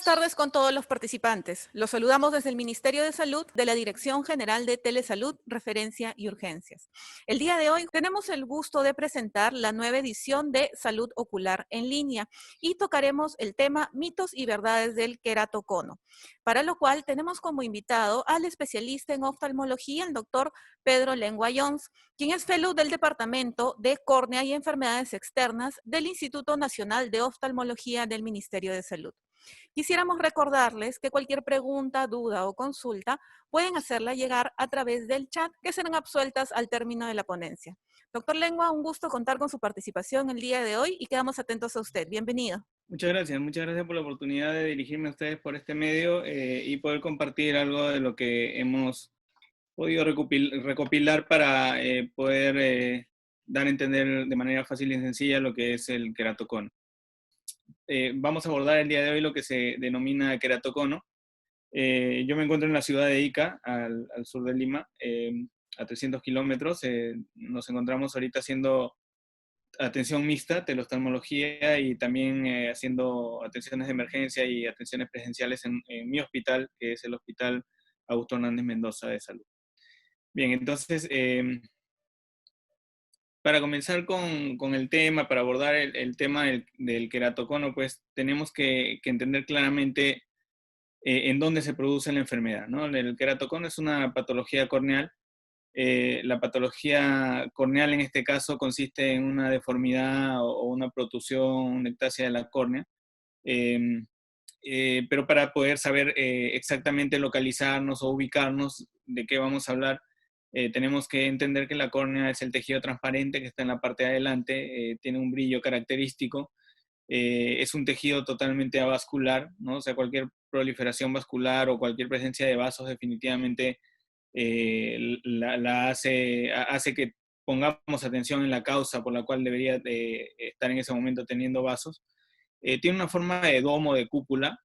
tardes con todos los participantes. Los saludamos desde el Ministerio de Salud de la Dirección General de Telesalud, Referencia y Urgencias. El día de hoy tenemos el gusto de presentar la nueva edición de Salud Ocular en línea y tocaremos el tema mitos y verdades del queratocono, para lo cual tenemos como invitado al especialista en oftalmología, el doctor Pedro Lengua Jones, quien es fellow del Departamento de Córnea y Enfermedades Externas del Instituto Nacional de Oftalmología del Ministerio de Salud. Quisiéramos recordarles que cualquier pregunta, duda o consulta pueden hacerla llegar a través del chat que serán absueltas al término de la ponencia. Doctor Lengua, un gusto contar con su participación el día de hoy y quedamos atentos a usted. Bienvenido. Muchas gracias por la oportunidad de dirigirme a ustedes por este medio y poder compartir algo de lo que hemos podido recopilar para poder dar a entender de manera fácil y sencilla lo que es el queratocono. Vamos a abordar el día de hoy lo que se denomina queratocono. Yo me encuentro en la ciudad de Ica, al sur de Lima, a 300 kilómetros. Nos encontramos ahorita haciendo atención mixta, teleoftalmología y también haciendo atenciones de emergencia y atenciones presenciales en mi hospital, que es el Hospital Augusto Hernández Mendoza de Salud. Bien, entonces, para comenzar con el tema, para abordar el tema del queratocono, pues tenemos que entender claramente en dónde se produce la enfermedad, ¿no? El queratocono es una patología corneal. La patología corneal en este caso consiste en una deformidad o una protusión, una ectasia de la córnea, eh, pero para poder saber exactamente localizarnos o ubicarnos de qué vamos a hablar, tenemos que entender que la córnea es el tejido transparente que está en la parte de adelante, tiene un brillo característico, es un tejido totalmente avascular, ¿no? O sea, cualquier proliferación vascular o cualquier presencia de vasos definitivamente hace que pongamos atención en la causa por la cual debería estar en ese momento teniendo vasos. Tiene una forma de domo, de cúpula,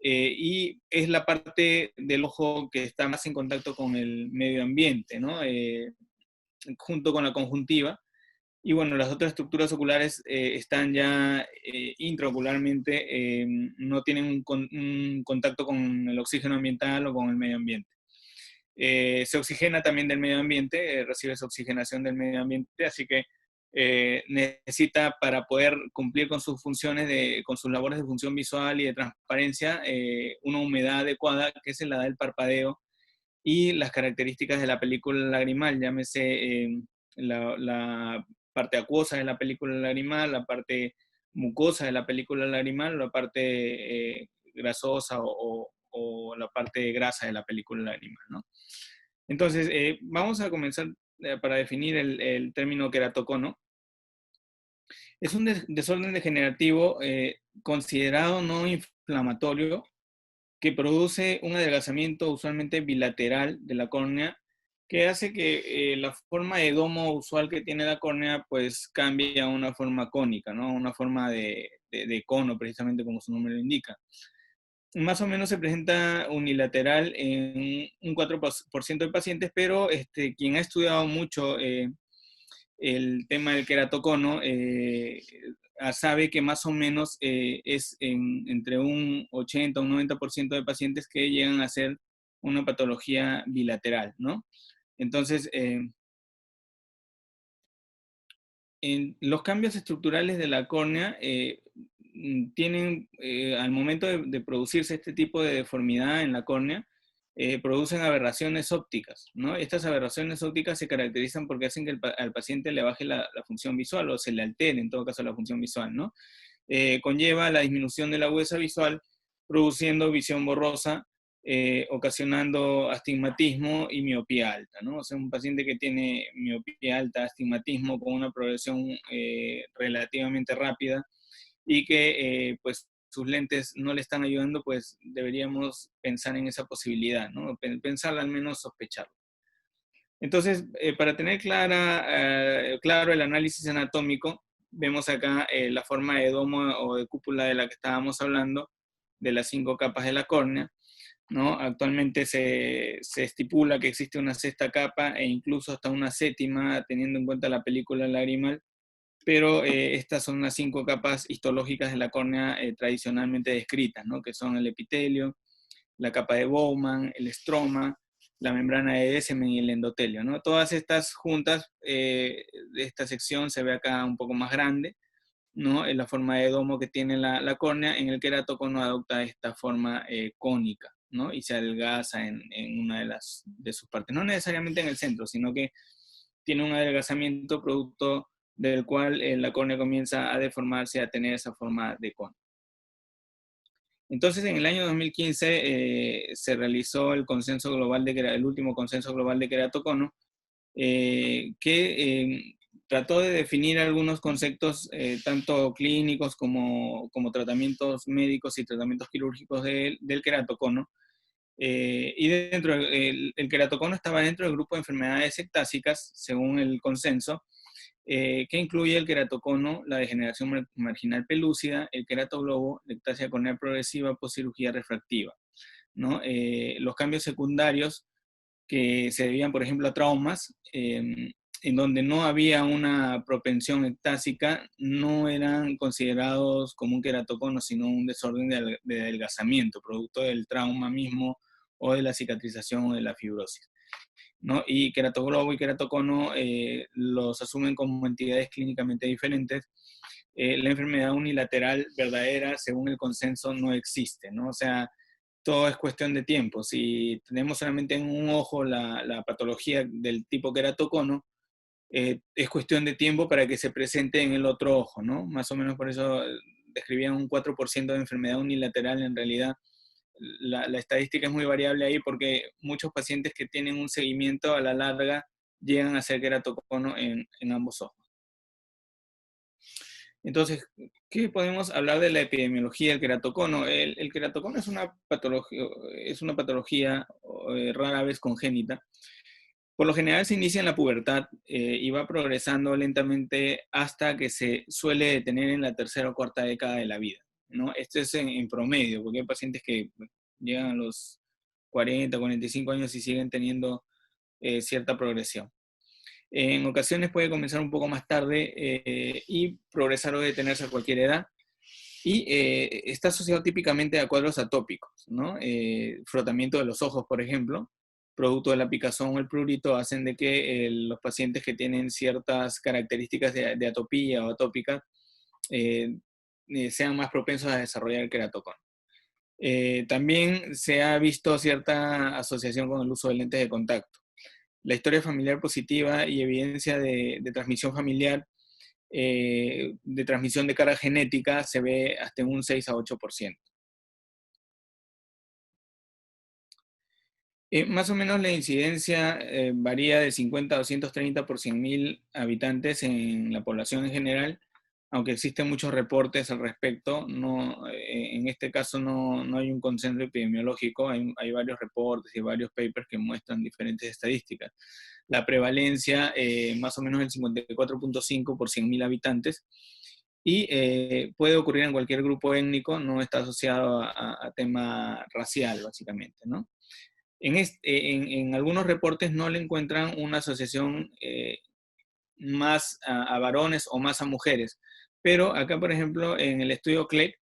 y es la parte del ojo que está más en contacto con el medio ambiente, ¿no? Junto con la conjuntiva. Y bueno, las otras estructuras oculares están ya intraocularmente, no tienen un contacto con el oxígeno ambiental o con el medio ambiente. Se oxigena también del medio ambiente, recibe esa oxigenación del medio ambiente, así que necesita para poder cumplir con sus funciones, con sus labores de función visual y de transparencia, una humedad adecuada que se la da el parpadeo y las características de la película lagrimal, llámese la parte acuosa de la película lagrimal, la parte mucosa de la película lagrimal, la parte grasosa o la parte grasa de la película lagrimal, ¿no? Entonces, vamos a comenzar para definir el término queratocono. Es un desorden degenerativo considerado no inflamatorio que produce un adelgazamiento usualmente bilateral de la córnea que hace que la forma de domo usual que tiene la córnea pues cambie a una forma cónica, ¿no? Una forma de cono, precisamente como su nombre lo indica. Más o menos se presenta unilateral en un 4% de pacientes, pero quien ha estudiado mucho el tema del queratocono sabe que más o menos es entre un 80 o un 90% de pacientes que llegan a ser una patología bilateral, ¿no? Entonces, en los cambios estructurales de la córnea tienen, al momento de producirse este tipo de deformidad en la córnea, producen aberraciones ópticas, ¿no? Estas aberraciones ópticas se caracterizan porque hacen que al paciente le baje la función visual o se le altere, en todo caso, la función visual, ¿no? Conlleva la disminución de la agudeza visual, produciendo visión borrosa, ocasionando astigmatismo y miopía alta, ¿no? O sea, un paciente que tiene miopía alta, astigmatismo con una progresión relativamente rápida y que pues sus lentes no le están ayudando, pues deberíamos pensar en esa posibilidad, ¿no? Pensarla, al menos sospecharlo. Entonces, para tener claro el análisis anatómico, vemos acá la forma de domo o de cúpula de la que estábamos hablando, de las 5 capas de la córnea, ¿no? Actualmente se estipula que existe una sexta capa e incluso hasta una séptima, teniendo en cuenta la película lagrimal, pero estas son las 5 capas histológicas de la córnea tradicionalmente descritas, ¿no? Que son el epitelio, la capa de Bowman, el estroma, la membrana de Descemet y el endotelio, ¿no? Todas estas juntas, de esta sección se ve acá un poco más grande, ¿no? En la forma de domo que tiene la córnea. En el queratocono adopta esta forma cónica, ¿no? Y se adelgaza en una de sus partes. No necesariamente en el centro, sino que tiene un adelgazamiento producto del cual la córnea comienza a deformarse, a tener esa forma de cono. Entonces, en el año 2015 se realizó el consenso global el último consenso global de queratocono, que trató de definir algunos conceptos, tanto clínicos como tratamientos médicos y tratamientos quirúrgicos del queratocono. Y dentro el queratocono estaba dentro del grupo de enfermedades ectásicas, según el consenso, que incluye el queratocono, la degeneración marginal pelúcida, el queratoglobo, la ectasia corneal progresiva, postcirugía refractiva, ¿no? Los cambios secundarios que se debían, por ejemplo, a traumas, en donde no había una propensión ectásica, no eran considerados como un queratocono, sino un desorden de adelgazamiento, producto del trauma mismo o de la cicatrización o de la fibrosis, ¿no? Y queratoglobo y queratocono los asumen como entidades clínicamente diferentes. La enfermedad unilateral verdadera, según el consenso, no existe, ¿no? O sea, todo es cuestión de tiempo. Si tenemos solamente en un ojo la patología del tipo queratocono, es cuestión de tiempo para que se presente en el otro ojo, ¿no? Más o menos por eso describían un 4% de enfermedad unilateral. En realidad la estadística es muy variable ahí, porque muchos pacientes que tienen un seguimiento a la larga llegan a ser queratocono en ambos ojos. Entonces, ¿qué podemos hablar de la epidemiología del queratocono? El queratocono es una patología rara vez congénita. Por lo general se inicia en la pubertad y va progresando lentamente hasta que se suele detener en la tercera o cuarta década de la vida, ¿no? Esto es en promedio, porque hay pacientes que llegan a los 40, 45 años y siguen teniendo cierta progresión. En ocasiones puede comenzar un poco más tarde y progresar o detenerse a cualquier edad. Y está asociado típicamente a cuadros atópicos, ¿no? Frotamiento de los ojos, por ejemplo, producto de la picazón o el prurito, hacen de que los pacientes que tienen ciertas características de atopía o atópica sean más propensos a desarrollar el queratocono. También se ha visto cierta asociación con el uso de lentes de contacto. La historia familiar positiva y evidencia de transmisión familiar, de transmisión de carga genética, se ve hasta un 6 a 8%. Más o menos la incidencia varía de 50 a 230 por 100.000 habitantes en la población en general, aunque existen muchos reportes al respecto. No, en este caso no hay un consenso epidemiológico, hay varios reportes y varios papers que muestran diferentes estadísticas. La prevalencia, más o menos el 54.5 por 100.000 habitantes, y puede ocurrir en cualquier grupo étnico, no está asociado a tema racial, básicamente, ¿no? En algunos reportes no le encuentran una asociación más a varones o más a mujeres, pero acá, por ejemplo, en el estudio CLEC,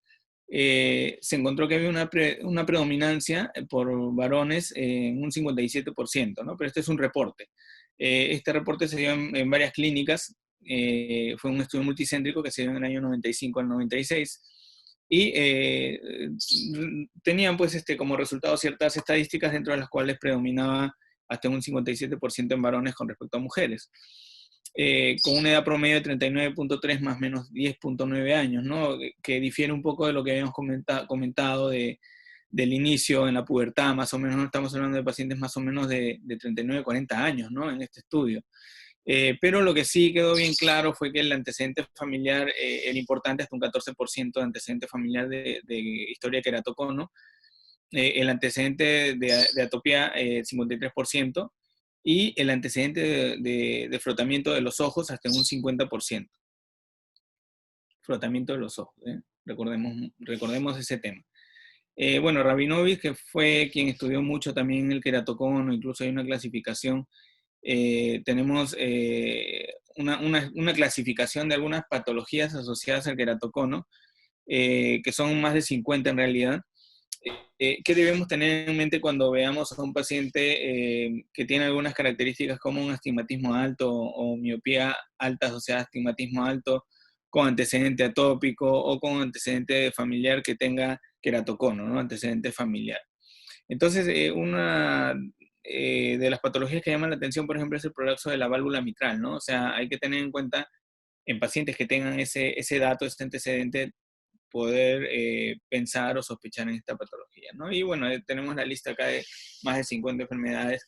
se encontró que había una predominancia por varones en un 57%, ¿no? Pero este es un reporte. Este reporte se dio en varias clínicas, fue un estudio multicéntrico que se dio en el año 95 al 96, y tenían pues como resultado ciertas estadísticas dentro de las cuales predominaba hasta un 57% en varones con respecto a mujeres. Con una edad promedio de 39.3 más o menos 10.9 años, ¿no? Que difiere un poco de lo que habíamos comentado del inicio en la pubertad, más o menos, no estamos hablando de pacientes más o menos de 39, 40 años, ¿no? En este estudio. Pero lo que sí quedó bien claro fue que el antecedente familiar era importante, hasta un 14% de antecedente familiar de historia de queratocono. El antecedente de atopía, 53%, y el antecedente de frotamiento de los ojos hasta en un 50%. Frotamiento de los ojos, recordemos ese tema. Bueno, Rabinovich, que fue quien estudió mucho también el queratocono, incluso hay una clasificación tenemos una clasificación de algunas patologías asociadas al queratocono, que son más de 50 en realidad. ¿Qué debemos tener en mente cuando veamos a un paciente que tiene algunas características como un astigmatismo alto o miopía alta asociada a astigmatismo alto, con antecedente atópico o con antecedente familiar que tenga queratocono, ¿no? Antecedente familiar. Entonces, una de las patologías que llaman la atención, por ejemplo, es el prolapso de la válvula mitral, ¿no? O sea, hay que tener en cuenta en pacientes que tengan ese dato, este antecedente, poder pensar o sospechar en esta patología, ¿no? Y bueno, tenemos la lista acá de más de 50 enfermedades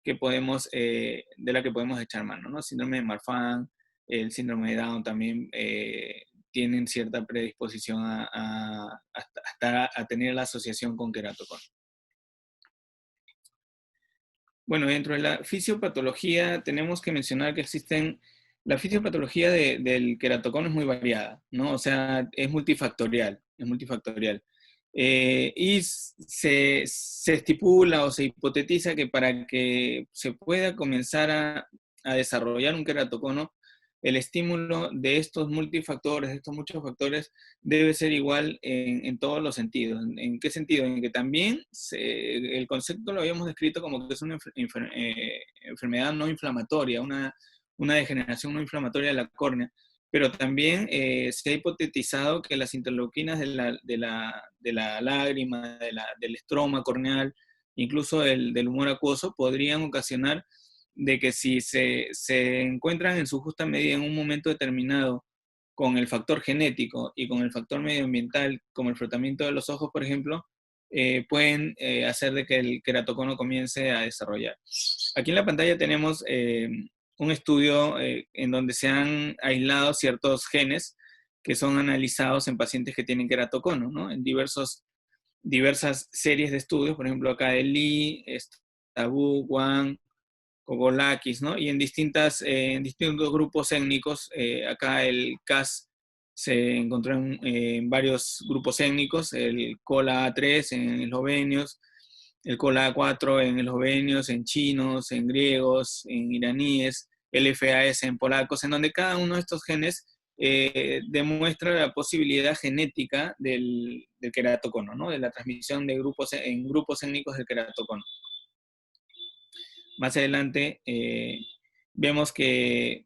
que podemos, de la que podemos echar mano, ¿no? Síndrome de Marfan, el síndrome de Down también tienen cierta predisposición a tener la asociación con queratocono. Bueno, dentro de la fisiopatología tenemos que mencionar que la fisiopatología del queratocono es muy variada, ¿no? O sea, es multifactorial, es multifactorial. Y se estipula o se hipotetiza que para que se pueda comenzar a desarrollar un queratocono, el estímulo de estos multifactores, de estos muchos factores, debe ser igual en todos los sentidos. ¿En qué sentido? En que también el concepto lo habíamos descrito como que es una enfermedad no inflamatoria, una degeneración no inflamatoria de la córnea, pero también se ha hipotetizado que las interleuquinas de la lágrima, del estroma corneal, incluso del humor acuoso, podrían ocasionar de que si se encuentran en su justa medida en un momento determinado con el factor genético y con el factor medioambiental, como el frotamiento de los ojos, por ejemplo, pueden hacer de que el queratocono comience a desarrollar. Aquí en la pantalla tenemos un estudio en donde se han aislado ciertos genes que son analizados en pacientes que tienen queratocono, ¿no? En diversas series de estudios, por ejemplo, acá de Lee, Tabu, Wang, Kogolakis, ¿no? Y en distintos grupos étnicos, acá el CAS se encontró en varios grupos étnicos, el COLA A3 en eslovenios, el COLA A4 en eslovenios, en chinos, en griegos, en iraníes, el FAS en polacos, en donde cada uno de estos genes demuestra la posibilidad genética del queratocono, ¿no? De la transmisión de en grupos étnicos del queratocono. Más adelante vemos que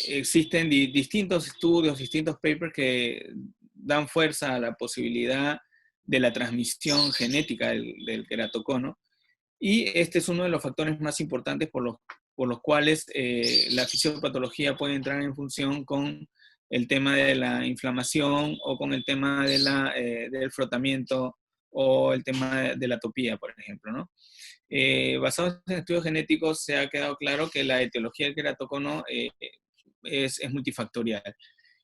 existen distintos estudios, distintos papers que dan fuerza a la posibilidad de la transmisión genética del queratocono. Y este es uno de los factores más importantes por los cuales la fisiopatología puede entrar en función con el tema de la inflamación o con el tema del frotamiento o el tema de la atopía, por ejemplo, ¿no? Basados en estudios genéticos se ha quedado claro que la etiología del queratocono es multifactorial.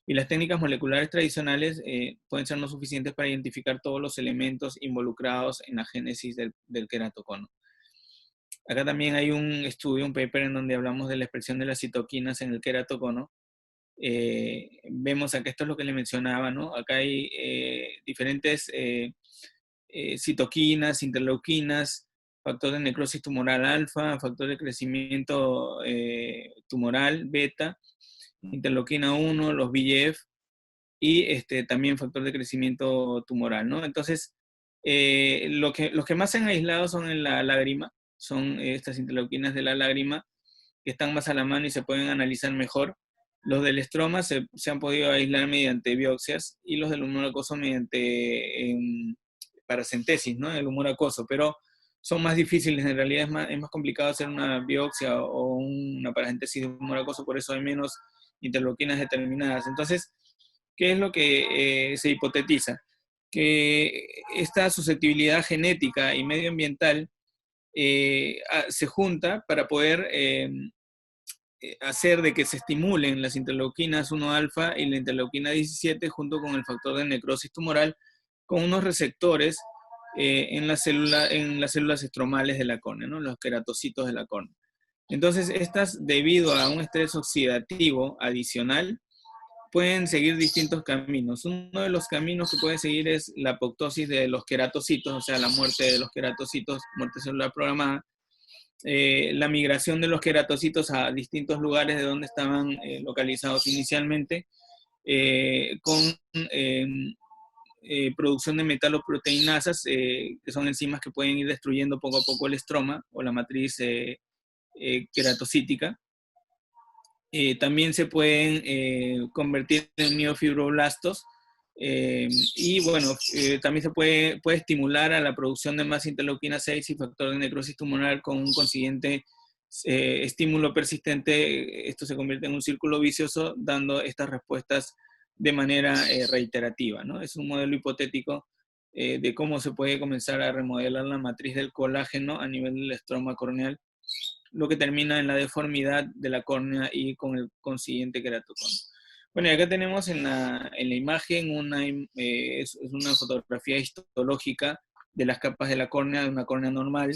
Y las técnicas moleculares tradicionales pueden ser no suficientes para identificar todos los elementos involucrados en la génesis del queratocono. Acá también hay un estudio, un paper en donde hablamos de la expresión de las citoquinas en el queratocono. Vemos acá, esto es lo que le mencionaba, ¿no? Acá hay diferentes citoquinas, interleuquinas, factor de necrosis tumoral alfa, factor de crecimiento tumoral beta, interleuquina 1, los VEGF y también factor de crecimiento tumoral, ¿no? Entonces, los que más se han aislado son en la lágrima, son estas interleuquinas de la lágrima, que están más a la mano y se pueden analizar mejor. Los del estroma se han podido aislar mediante biopsias y los del humor acuoso mediante paracentesis, ¿no? El humor acuoso, pero son más difíciles, en realidad es más complicado hacer una biopsia o una paracentesis de humor acuoso, por eso hay menos interleuquinas determinadas. Entonces, ¿qué es lo que se hipotetiza? Que esta susceptibilidad genética y medioambiental se junta para poder hacer de que se estimulen las interleuquinas 1 alfa y la interleuquina 17 junto con el factor de necrosis tumoral con unos receptores en las células estromales de la córnea, ¿no? Los queratocitos de la córnea. Entonces, estas, debido a un estrés oxidativo adicional, pueden seguir distintos caminos. Uno de los caminos que pueden seguir es la apoptosis de los queratocitos, o sea, la muerte de los queratocitos, muerte celular programada, la migración de los queratocitos a distintos lugares de donde estaban localizados inicialmente, con eh, producción de metaloproteinasas, que son enzimas que pueden ir destruyendo poco a poco el estroma o la matriz queratocítica. También se pueden convertir en miofibroblastos, y bueno, también se puede estimular a la producción de más interleuquina 6 y factor de necrosis tumoral con un consiguiente estímulo persistente. Esto se convierte en un círculo vicioso, dando estas respuestas de manera reiterativa, ¿no? Es un modelo hipotético de cómo se puede comenzar a remodelar la matriz del colágeno a nivel del estroma corneal, lo que termina en la deformidad de la córnea y con el consiguiente queratocono. Bueno, y acá tenemos en la imagen es una fotografía histológica de las capas de la córnea, de una córnea normal.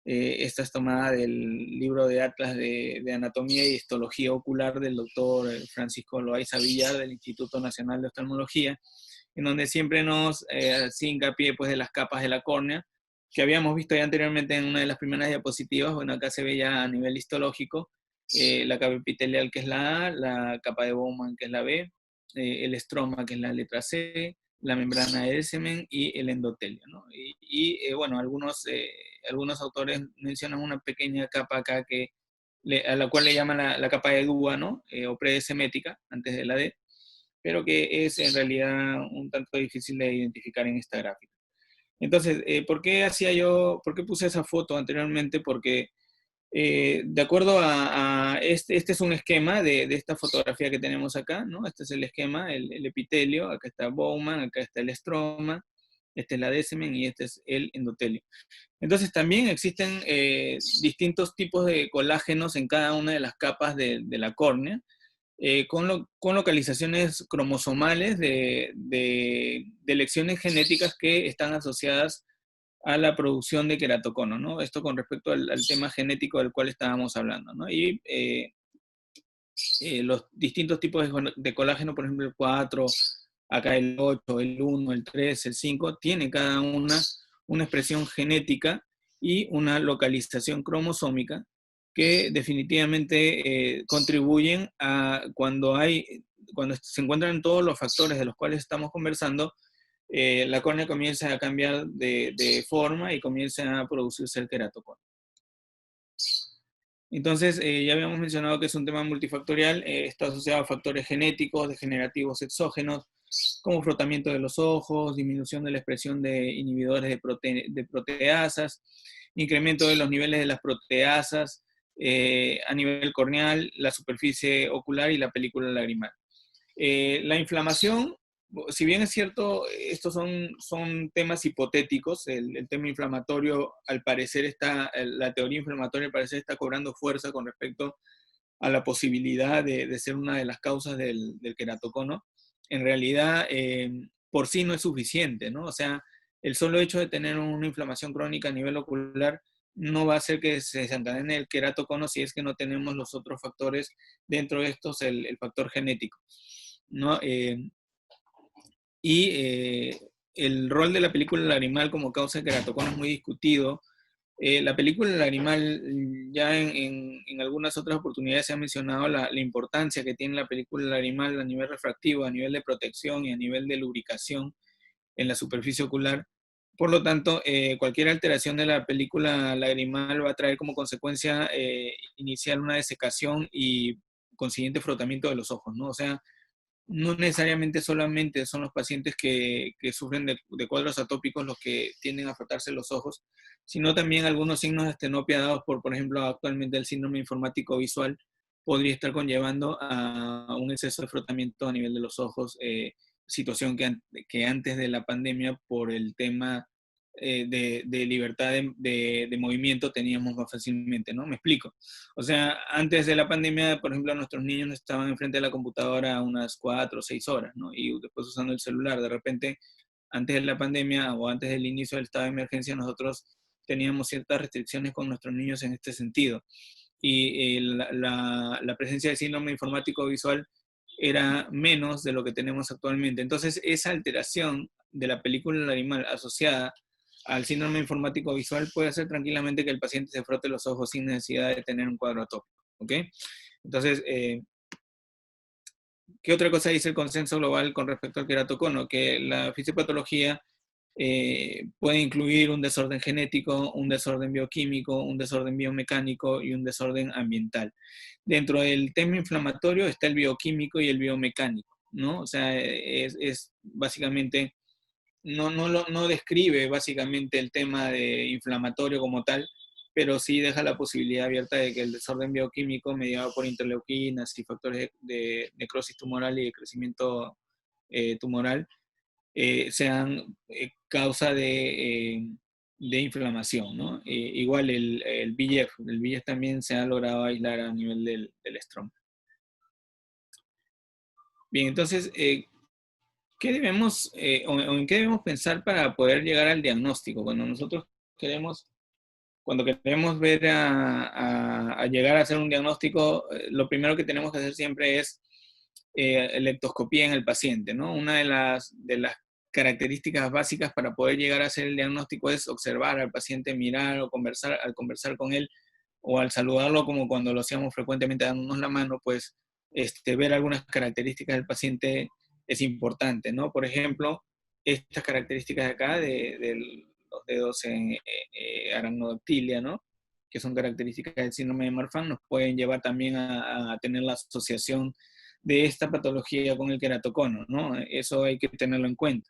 Esta es tomada del libro de Atlas de Anatomía y Histología Ocular del doctor Francisco Loaiza Villar del Instituto Nacional de Oftalmología, en donde siempre nos hace hincapié pues, de las capas de la córnea, que habíamos visto ya anteriormente en una de las primeras diapositivas. Bueno, acá se ve ya a nivel histológico la capa epitelial, que es la A, la capa de Bowman, que es la B, el estroma, que es la letra C, la membrana de Elsman y el endotelio, ¿no? Bueno, algunos autores mencionan una pequeña capa acá a la cual le llaman la capa de Dúa, ¿no? O predesemética, antes de la D, pero que es en realidad un tanto difícil de identificar en esta gráfica. Entonces, ¿por qué puse esa foto anteriormente? Porque de acuerdo a este es un esquema de esta fotografía que tenemos acá, ¿no? Este es el esquema, el epitelio, acá está Bowman, acá está el estroma, este es la Descemen y este es el endotelio. Entonces también existen distintos tipos de colágenos en cada una de las capas de la córnea, con localizaciones cromosomales de lecciones genéticas que están asociadas a la producción de queratocono, ¿no? Esto con respecto al tema genético del cual estábamos hablando, ¿no? Y los distintos tipos de colágeno, por ejemplo, el 4, acá el 8, el 1, el 3, el 5, tiene cada una expresión genética y una localización cromosómica que definitivamente contribuyen a cuando se encuentran todos los factores de los cuales estamos conversando, la córnea comienza a cambiar de forma y comienza a producirse el queratocono. Entonces, ya habíamos mencionado que es un tema multifactorial, está asociado a factores genéticos, degenerativos exógenos, como frotamiento de los ojos, disminución de la expresión de inhibidores de proteasas, incremento de los niveles de las proteasas a nivel corneal, la superficie ocular y la película lagrimal. La inflamación, si bien es cierto, estos son temas hipotéticos, el tema inflamatorio, al parecer la teoría inflamatoria al parecer está cobrando fuerza con respecto a la posibilidad de ser una de las causas del queratocono. En realidad, por sí no es suficiente, ¿no? O sea, el solo hecho de tener una inflamación crónica a nivel ocular no va a hacer que se desencadene el queratocono si es que no tenemos los otros factores, dentro de estos el factor genético, ¿no? El rol de la película lagrimal como causa de queratocono es muy discutido. La película lagrimal, ya en algunas otras oportunidades se ha mencionado la importancia que tiene la película lagrimal a nivel refractivo, a nivel de protección y a nivel de lubricación en la superficie ocular. Por lo tanto, cualquier alteración de la película lagrimal va a traer como consecuencia inicial una desecación y consiguiente frotamiento de los ojos, ¿no? O sea, no necesariamente solamente son los pacientes que sufren de cuadros atópicos los que tienden a frotarse los ojos, sino también algunos signos de estenopia dados por ejemplo, actualmente el síndrome informático visual podría estar conllevando a un exceso de frotamiento a nivel de los ojos, situación que antes de la pandemia, por el tema de libertad de movimiento, teníamos más fácilmente, ¿no? Me explico. O sea, antes de la pandemia, por ejemplo, nuestros niños estaban enfrente de la computadora unas 4 o 6 horas, ¿no? Y después usando el celular. De repente, antes de la pandemia o antes del inicio del estado de emergencia, nosotros teníamos ciertas restricciones con nuestros niños en este sentido. Y la presencia de síndrome informático visual era menos de lo que tenemos actualmente. Entonces, esa alteración de la película lagrimal asociada al síndrome informático visual, puede hacer tranquilamente que el paciente se frote los ojos sin necesidad de tener un cuadro atópico. ¿Ok? Entonces, ¿qué otra cosa dice el consenso global con respecto al queratocono? Que la fisiopatología puede incluir un desorden genético, un desorden bioquímico, un desorden biomecánico y un desorden ambiental. Dentro del tema inflamatorio está el bioquímico y el biomecánico, ¿no? O sea, es básicamente, no describe básicamente el tema de inflamatorio como tal, pero sí deja la posibilidad abierta de que el desorden bioquímico mediado por interleuquinas y factores de necrosis tumoral y de crecimiento tumoral sean causa de inflamación, ¿no? Igual el VEGF también se ha logrado aislar a nivel del estroma. Bien, entonces, ¿qué debemos, o en qué debemos pensar para poder llegar al diagnóstico? Cuando queremos ver a llegar a hacer un diagnóstico, lo primero que tenemos que hacer siempre es leptoscopía en el paciente, ¿no? Una de las características básicas para poder llegar a hacer el diagnóstico es observar al paciente, mirar o conversar, al conversar con él o al saludarlo como cuando lo hacíamos frecuentemente dándonos la mano, pues ver algunas características del paciente es importante, ¿no? Por ejemplo, estas características de acá, de los dedos en aranodactilia, ¿no? Que son características del síndrome de Marfan, nos pueden llevar también a tener la asociación de esta patología con el queratocono, ¿no? Eso hay que tenerlo en cuenta.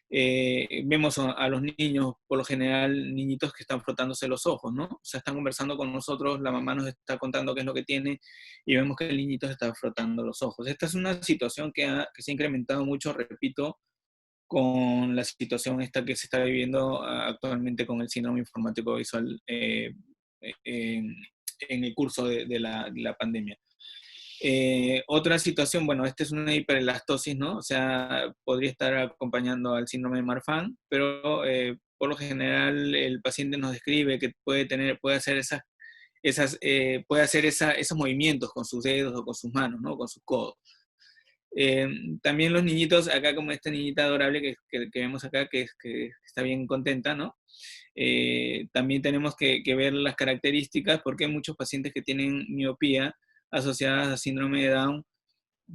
Vemos a los niños, por lo general, niñitos que están frotándose los ojos, ¿no? O sea, están conversando con nosotros, la mamá nos está contando qué es lo que tiene y vemos que el niñito se está frotando los ojos. Esta es una situación que se ha incrementado mucho, repito, con la situación esta que se está viviendo actualmente con el síndrome informático visual en el curso de la pandemia. Otra situación, bueno, esta es una hiperelastosis, ¿no? O sea, podría estar acompañando al síndrome de Marfan, pero por lo general el paciente nos describe que puede hacer esos movimientos con sus dedos o con sus manos, ¿no? Con sus codos. También los niñitos, acá como esta niñita adorable que vemos acá, que está bien contenta, ¿no? También tenemos que ver las características, porque hay muchos pacientes que tienen miopía asociadas a síndrome de Down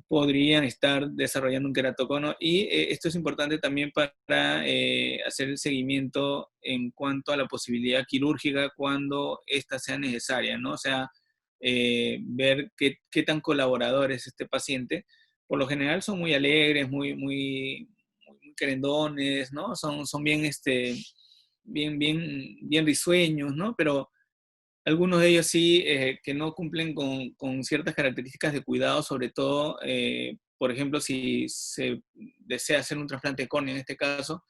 podrían estar desarrollando un queratocono y esto es importante también para hacer el seguimiento en cuanto a la posibilidad quirúrgica cuando ésta sea necesaria, ¿no? O sea, ver qué tan colaborador es este paciente. Por lo general son muy alegres, muy querendones, ¿no? Son bien, bien risueños, ¿no? Pero algunos de ellos sí que no cumplen con ciertas características de cuidado, sobre todo, por ejemplo, si se desea hacer un trasplante de córnea en este caso,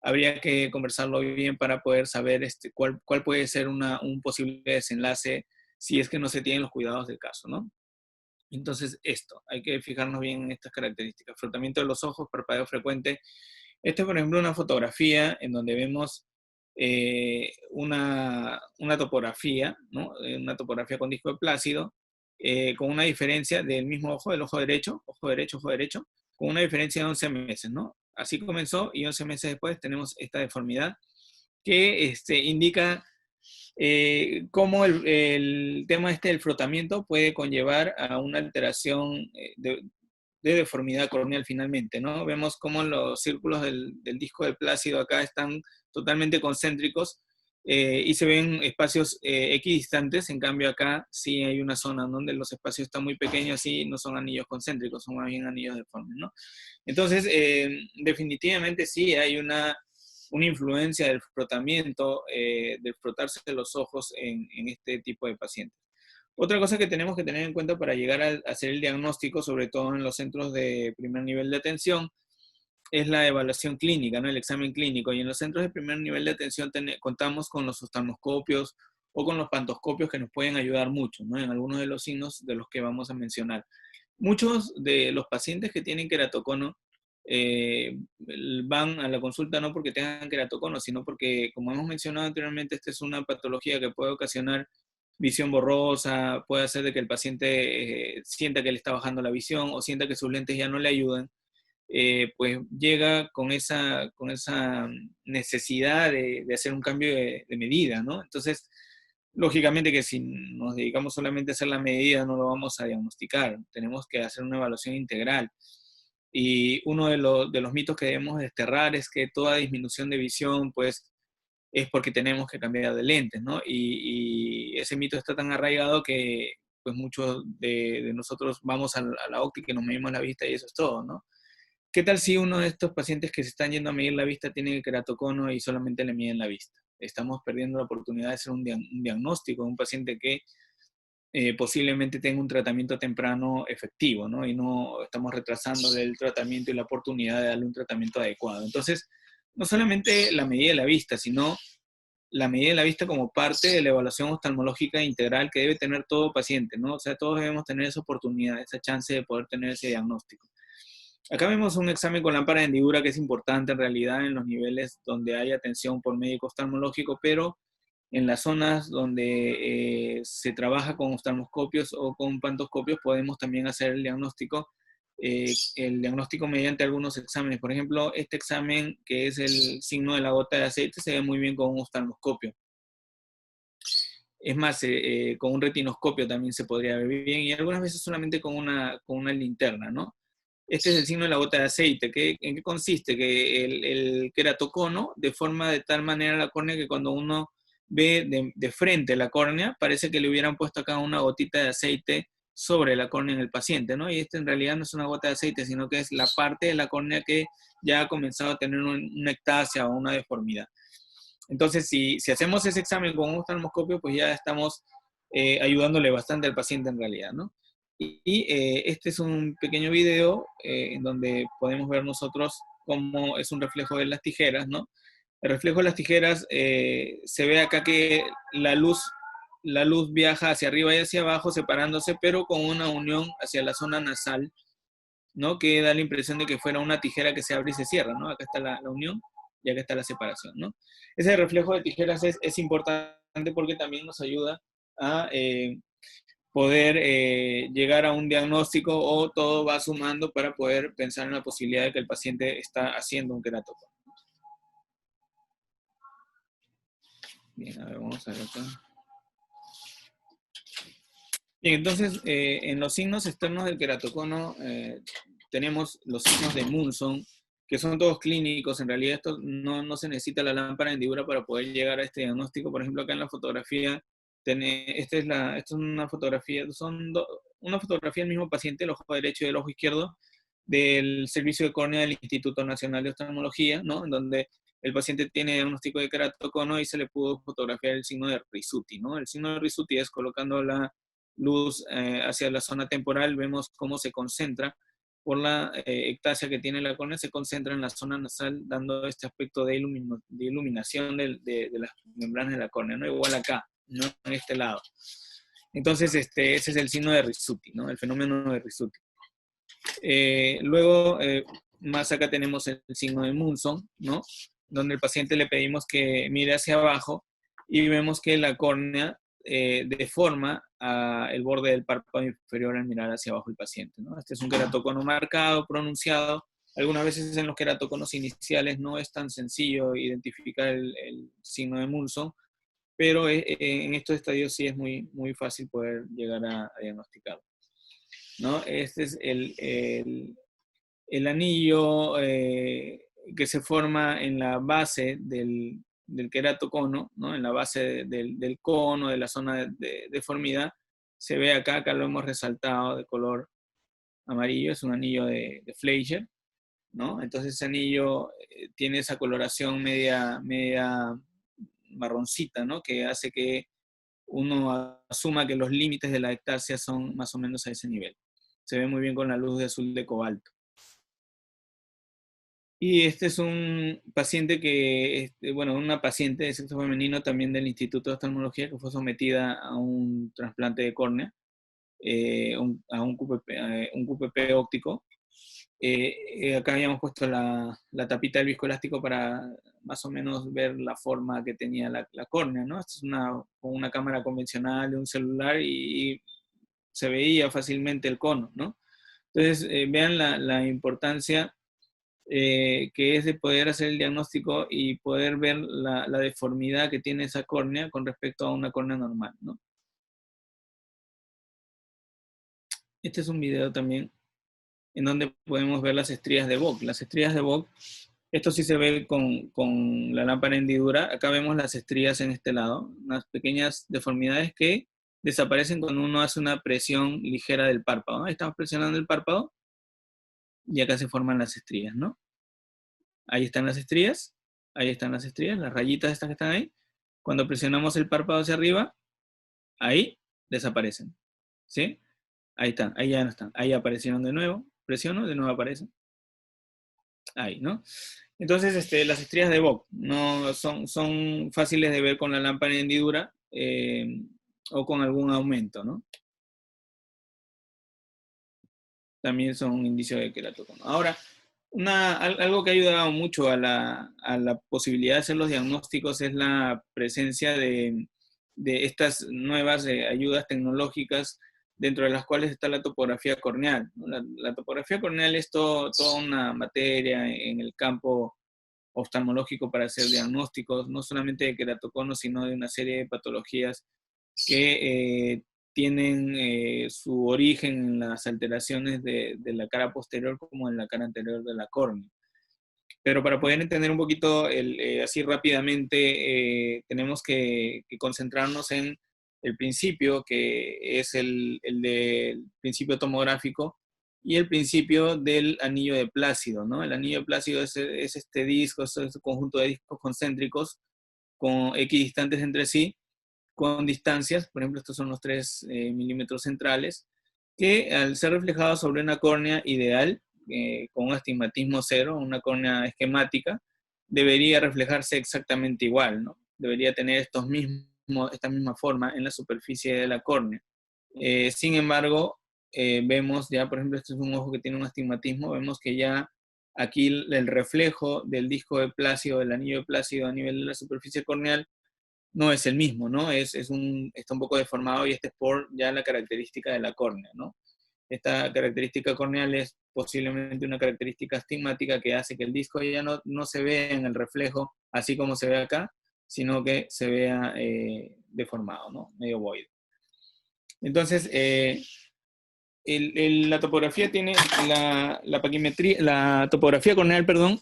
habría que conversarlo bien para poder saber cuál puede ser un posible desenlace si es que no se tienen los cuidados del caso, ¿no? Entonces, hay que fijarnos bien en estas características. Frotamiento de los ojos, parpadeo frecuente. Esta es, por ejemplo, una fotografía en donde vemos una topografía, ¿no? Una topografía con disco de plácido, con una diferencia del mismo ojo, del ojo derecho, ojo derecho, con una diferencia de 11 meses, ¿no? Así comenzó y 11 meses después tenemos esta deformidad que indica cómo el tema del frotamiento puede conllevar a una alteración de deformidad corneal finalmente, ¿no? Vemos cómo los círculos del disco de plácido acá están totalmente concéntricos y se ven espacios equidistantes, en cambio acá sí hay una zona donde los espacios están muy pequeños y no son anillos concéntricos, son más bien anillos deformes, ¿no? Entonces, definitivamente sí hay una influencia del frotamiento, del frotarse los ojos en este tipo de pacientes. Otra cosa que tenemos que tener en cuenta para llegar a hacer el diagnóstico, sobre todo en los centros de primer nivel de atención, es la evaluación clínica, ¿no? El examen clínico. Y en los centros de primer nivel de atención contamos con los oftalmoscopios o con los pantoscopios que nos pueden ayudar mucho, ¿no? En algunos de los signos de los que vamos a mencionar. Muchos de los pacientes que tienen queratocono van a la consulta no porque tengan queratocono, sino porque, como hemos mencionado anteriormente, esta es una patología que puede ocasionar visión borrosa, puede hacer de que el paciente sienta que le está bajando la visión o sienta que sus lentes ya no le ayudan. pues llega con esa necesidad de hacer un cambio de medida, ¿no? Entonces, lógicamente que si nos dedicamos solamente a hacer la medida, no lo vamos a diagnosticar. Tenemos que hacer una evaluación integral. Y uno de los mitos que debemos desterrar es que toda disminución de visión, pues, es porque tenemos que cambiar de lentes, ¿no? Y ese mito está tan arraigado que, pues, muchos de nosotros vamos a la óptica y nos medimos la vista y eso es todo, ¿no? ¿Qué tal si uno de estos pacientes que se están yendo a medir la vista tiene queratocono y solamente le miden la vista? Estamos perdiendo la oportunidad de hacer un diagnóstico de un paciente que posiblemente tenga un tratamiento temprano efectivo, ¿no? Y no estamos retrasando el tratamiento y la oportunidad de darle un tratamiento adecuado. Entonces, no solamente la medida de la vista, sino la medida de la vista como parte de la evaluación oftalmológica integral que debe tener todo paciente, ¿no? O sea, todos debemos tener esa oportunidad, esa chance de poder tener ese diagnóstico. Acá vemos un examen con lámpara de hendidura que es importante en realidad en los niveles donde hay atención por médico oftalmológico, pero en las zonas donde se trabaja con oftalmoscopios o con pantoscopios podemos también hacer el diagnóstico mediante algunos exámenes. Por ejemplo, este examen que es el signo de la gota de aceite se ve muy bien con un oftalmoscopio. Es más, con un retinoscopio también se podría ver bien y algunas veces solamente con una linterna, ¿no? Este es el signo de la gota de aceite. ¿En qué consiste? Que el queratocono deforma de tal manera la córnea que cuando uno ve de frente la córnea, parece que le hubieran puesto acá una gotita de aceite sobre la córnea en el paciente, ¿no? Y este en realidad no es una gota de aceite, sino que es la parte de la córnea que ya ha comenzado a tener una ectasia o una deformidad. Entonces, si hacemos ese examen con un oftalmoscopio, pues ya estamos ayudándole bastante al paciente en realidad, ¿no? Este es un pequeño video en donde podemos ver nosotros cómo es un reflejo de las tijeras, ¿no? El reflejo de las tijeras se ve acá que la luz viaja hacia arriba y hacia abajo separándose, pero con una unión hacia la zona nasal, ¿no? Que da la impresión de que fuera una tijera que se abre y se cierra, ¿no? Acá está la unión y acá está la separación, ¿no? Ese reflejo de tijeras es importante porque también nos ayuda a poder llegar a un diagnóstico o todo va sumando para poder pensar en la posibilidad de que el paciente está haciendo un queratocono. Bien, a ver, vamos a ver acá. Bien, entonces, en los signos externos del queratocono tenemos los signos de Munson, que son todos clínicos. En realidad, esto no se necesita la lámpara de hendidura para poder llegar a este diagnóstico. Por ejemplo, acá en la fotografía, esta es una fotografía, una fotografía del mismo paciente, el ojo derecho y el ojo izquierdo, del servicio de córnea del Instituto Nacional de Oftalmología, ¿no? En donde el paciente tiene diagnóstico de queratocono y se le pudo fotografiar el signo de Risuti, ¿no? El signo de Risuti es colocando la luz hacia la zona temporal, vemos cómo se concentra por la ectasia que tiene la córnea, se concentra en la zona nasal, dando este aspecto de iluminación de las membranas de la córnea, ¿no? Igual acá, ¿no? En este lado. Entonces, ese es el signo de Risuti, ¿no? El fenómeno de Risuti. Luego, más acá tenemos el signo de Munson, ¿no? Donde el paciente le pedimos que mire hacia abajo y vemos que la córnea deforma el borde del párpado inferior al mirar hacia abajo el paciente, ¿no? Este es un queratocono marcado, pronunciado. Algunas veces en los queratoconos iniciales no es tan sencillo identificar el signo de Munson, pero en estos estadios sí es muy, muy fácil poder llegar a diagnosticarlo, ¿no? Este es el anillo que se forma en la base del queratocono, ¿no? En la base del cono, de la zona de deformidad. Se ve acá lo hemos resaltado de color amarillo, es un anillo de Fleischer, ¿no? Entonces ese anillo tiene esa coloración media marroncita, ¿no? Que hace que uno asuma que los límites de la ectasia son más o menos a ese nivel. Se ve muy bien con la luz de azul de cobalto. Y este es un paciente bueno, una paciente de sexo femenino también del Instituto de Oftalmología que fue sometida a un trasplante de córnea, a un QPP óptico. Acá habíamos puesto la tapita del viscoelástico para más o menos ver la forma que tenía la córnea, ¿no? Esta es con una cámara convencional de un celular y se veía fácilmente el cono, ¿no? Entonces, vean la importancia que es de poder hacer el diagnóstico y poder ver la deformidad que tiene esa córnea con respecto a una córnea normal, ¿no? Este es un video también en donde podemos ver las estrías de Vogt. Las estrías de Vogt, esto sí se ve con la lámpara hendidura. Acá vemos las estrías en este lado, unas pequeñas deformidades que desaparecen cuando uno hace una presión ligera del párpado, ¿no? Ahí estamos presionando el párpado y acá se forman las estrías, ¿no? Ahí están las estrías, las rayitas estas que están ahí. Cuando presionamos el párpado hacia arriba, ahí desaparecen, ¿sí? Ahí están, ahí ya no están. Ahí aparecieron de nuevo, presiono, de nuevo aparecen. Ahí, ¿no? Entonces, las estrías de Vogt no son fáciles de ver con la lámpara de hendidura o con algún aumento, ¿no? También son un indicio de queratocono. Ahora, algo que ha ayudado mucho a la posibilidad de hacer los diagnósticos es la presencia de estas nuevas ayudas tecnológicas, dentro de las cuales está la topografía corneal, ¿no? La topografía corneal es toda una materia en el campo oftalmológico para hacer diagnósticos, no solamente de queratocono, sino de una serie de patologías que tienen su origen en las alteraciones de la cara posterior como en la cara anterior de la córnea. Pero para poder entender un poquito así rápidamente, tenemos que concentrarnos en el principio, que es el del principio tomográfico, y el principio del anillo de Plácido, ¿no? El anillo de Plácido es este disco, es este conjunto de discos concéntricos con equidistantes entre sí, con distancias, por ejemplo, estos son los 3 milímetros centrales, que al ser reflejados sobre una córnea ideal, con un astigmatismo cero, una córnea esquemática, debería reflejarse exactamente igual, ¿no? Debería tener esta misma forma en la superficie de la córnea. Sin embargo, vemos ya, por ejemplo, este es un ojo que tiene un astigmatismo, vemos que ya aquí el reflejo del disco de Plácido, del anillo de Plácido a nivel de la superficie corneal, no es el mismo, ¿no? Está un poco deformado y este es por ya la característica de la córnea, ¿no? Esta característica corneal es posiblemente una característica astigmática que hace que el disco ya no se vea en el reflejo así como se ve acá, sino que se vea deformado, ¿no? Medio void. Entonces, la topografía tiene la topografía corneal, perdón,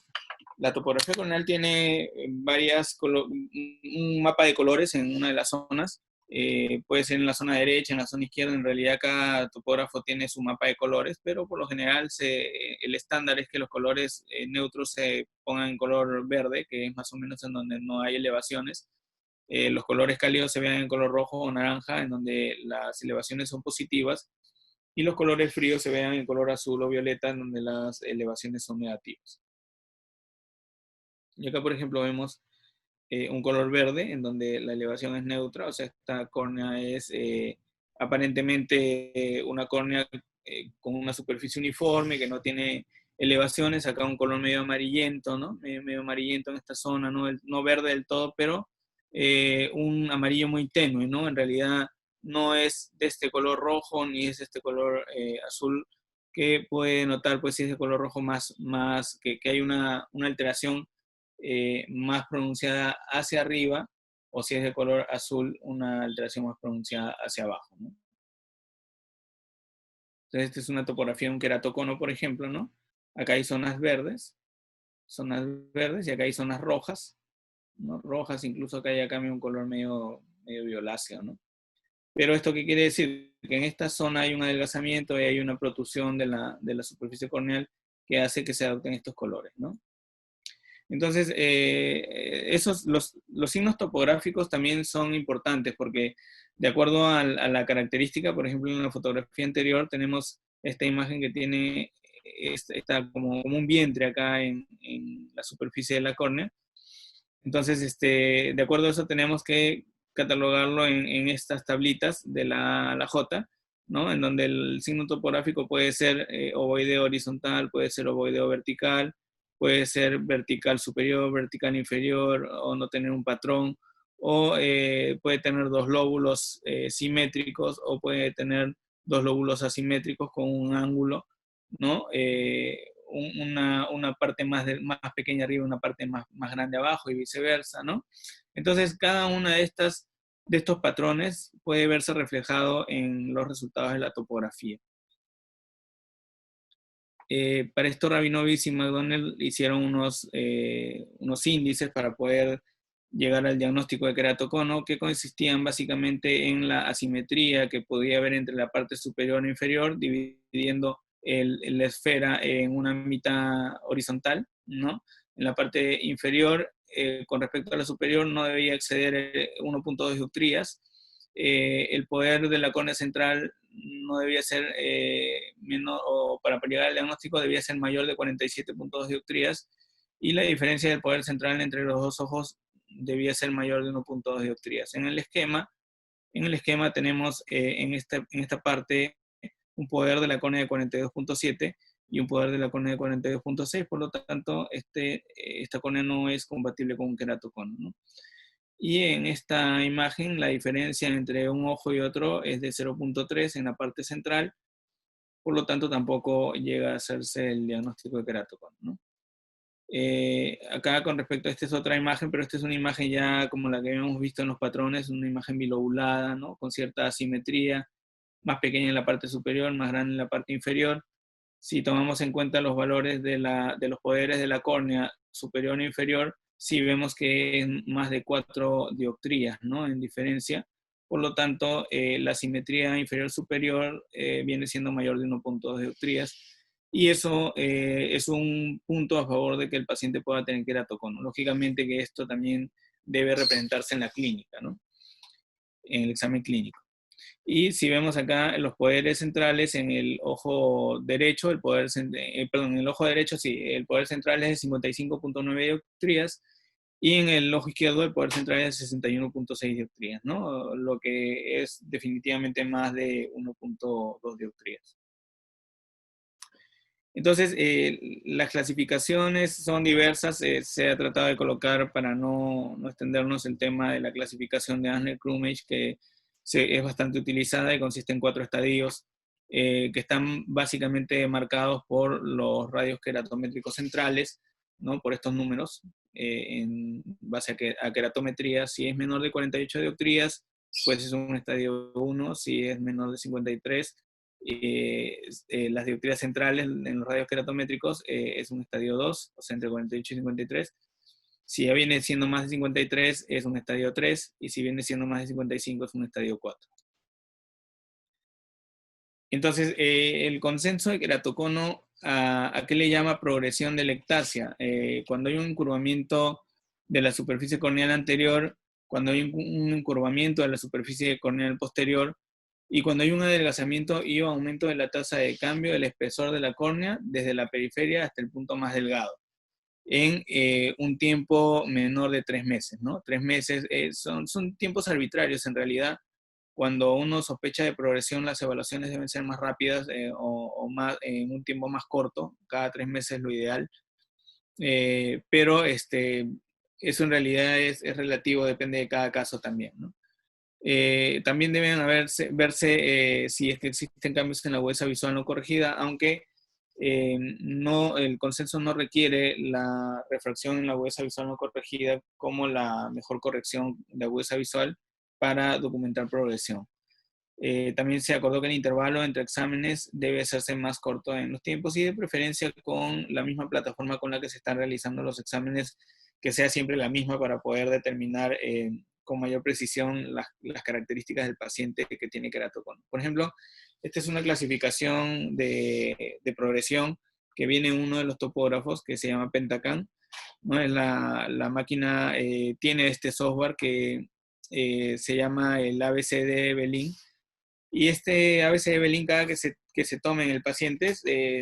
la topografía corneal tiene un mapa de colores en una de las zonas. Puede ser en la zona derecha, en la zona izquierda. En realidad cada topógrafo tiene su mapa de colores, pero por lo general el estándar es que los colores neutros se pongan en color verde, que es más o menos en donde no hay elevaciones. Los colores cálidos se vean en color rojo o naranja, en donde las elevaciones son positivas. Y los colores fríos se vean en color azul o violeta, en donde las elevaciones son negativas. Y acá, por ejemplo, vemos un color verde en donde la elevación es neutra, o sea, esta córnea es aparentemente una córnea con una superficie uniforme, que no tiene elevaciones. Acá un color medio amarillento, ¿no? Medio amarillento en esta zona, no verde del todo, pero un amarillo muy tenue, ¿no? En realidad no es de este color rojo ni es de este color azul, que puede notar, pues, si es de color rojo que hay una alteración más pronunciada hacia arriba, o si es de color azul, una alteración más pronunciada hacia abajo, ¿no? Entonces, esta es una topografía de un queratocono, por ejemplo, ¿no? Acá hay zonas verdes, y acá hay zonas rojas, ¿no? Rojas, incluso acá ya cambia un color medio violáceo, ¿no? Pero ¿esto qué quiere decir? Que en esta zona hay un adelgazamiento y hay una protrusión de la superficie corneal que hace que se adopten estos colores, ¿no? Entonces, los signos topográficos también son importantes porque de acuerdo a la característica, por ejemplo, en la fotografía anterior tenemos esta imagen que tiene está como un vientre acá en la superficie de la córnea. Entonces, de acuerdo a eso tenemos que catalogarlo en estas tablitas de la A a la J, ¿no? En donde el signo topográfico puede ser ovoideo horizontal, puede ser ovoideo vertical, puede ser vertical superior, vertical inferior, o no tener un patrón, o puede tener 2 lóbulos simétricos, o puede tener 2 lóbulos asimétricos con un ángulo, ¿no? una parte más pequeña arriba, una parte más grande abajo y viceversa, ¿no? Entonces, cada una de estos patrones puede verse reflejado en los resultados de la topografía. Para esto Rabinovich y McDonnell hicieron unos índices para poder llegar al diagnóstico de queratocono, que consistían básicamente en la asimetría que podía haber entre la parte superior e inferior, dividiendo la esfera en una mitad horizontal, ¿no? En la parte inferior, con respecto a la superior, no debía exceder 1.2 dioptrías. El poder de la córnea central no debía ser menor, o para llegar al diagnóstico debía ser mayor de 47.2 dioptrías, y la diferencia del poder central entre los dos ojos debía ser mayor de 1.2 dioptrías. En el esquema tenemos en esta parte un poder de la córnea de 42.7 y un poder de la córnea de 42.6, por lo tanto esta córnea no es compatible con un queratocono, ¿no? Y en esta imagen la diferencia entre un ojo y otro es de 0.3 en la parte central, por lo tanto tampoco llega a hacerse el diagnóstico de queratocono, ¿no? Acá con respecto a esta es otra imagen, pero esta es una imagen ya como la que habíamos visto en los patrones, una imagen bilobulada, ¿no? Con cierta asimetría, más pequeña en la parte superior, más grande en la parte inferior. Si tomamos en cuenta los valores de los poderes de la córnea superior e inferior, sí vemos que es más de 4 dioptrías, ¿no? En diferencia. Por lo tanto, la simetría inferior-superior viene siendo mayor de 1.2 dioptrías. Y eso es un punto a favor de que el paciente pueda tener queratocono. Lógicamente que esto también debe representarse en la clínica, ¿no? En el examen clínico. Y si vemos acá los poderes centrales en el ojo derecho, en el ojo derecho sí, el poder central es de 55.9 dioptrías, y en el ojo izquierdo el poder central es de 61.6 dioptrías, ¿no? Lo que es definitivamente más de 1.2 dioptrías. Entonces, las clasificaciones son diversas. Se ha tratado de colocar, para no extendernos, el tema de la clasificación de Ansner-Krummeich, que es bastante utilizada y consiste en 4 estadios que están básicamente marcados por los radios queratométricos centrales, ¿no? Por estos números, en base a queratometría. Si es menor de 48 dioptrías, pues es un estadio 1. Si es menor de 53, las dioptrías centrales en los radios queratométricos es un estadio 2, o sea, entre 48 y 53. Si ya viene siendo más de 53, es un estadio 3, y si viene siendo más de 55, es un estadio 4. Entonces, el consenso de queratocono, ¿a qué le llama progresión de la ectasia? Cuando hay un encurvamiento de la superficie corneal anterior, cuando hay un encurvamiento de la superficie corneal posterior, y cuando hay un adelgazamiento y un aumento de la tasa de cambio del espesor de la córnea desde la periferia hasta el punto más delgado, en un tiempo menor de 3 meses, ¿no? 3 meses son tiempos arbitrarios en realidad. Cuando uno sospecha de progresión, las evaluaciones deben ser más rápidas o más, en un tiempo más corto. Cada 3 meses es lo ideal. Pero eso en realidad es relativo, depende de cada caso también, ¿no? También deben verse si es que existen cambios en la agudeza visual no corregida, aunque el consenso no requiere la refracción en la agudeza visual no corregida como la mejor corrección de agudeza visual para documentar progresión. También se acordó que el intervalo entre exámenes debe hacerse más corto en los tiempos, y de preferencia con la misma plataforma con la que se están realizando los exámenes, que sea siempre la misma para poder determinar con mayor precisión las características del paciente que tiene queratocono. Por ejemplo, esta es una clasificación de progresión que viene en uno de los topógrafos, que se llama Pentacan, ¿no? La máquina tiene este software que se llama el ABCD Belin, y este ABCD Belin, cada que se tome en el paciente,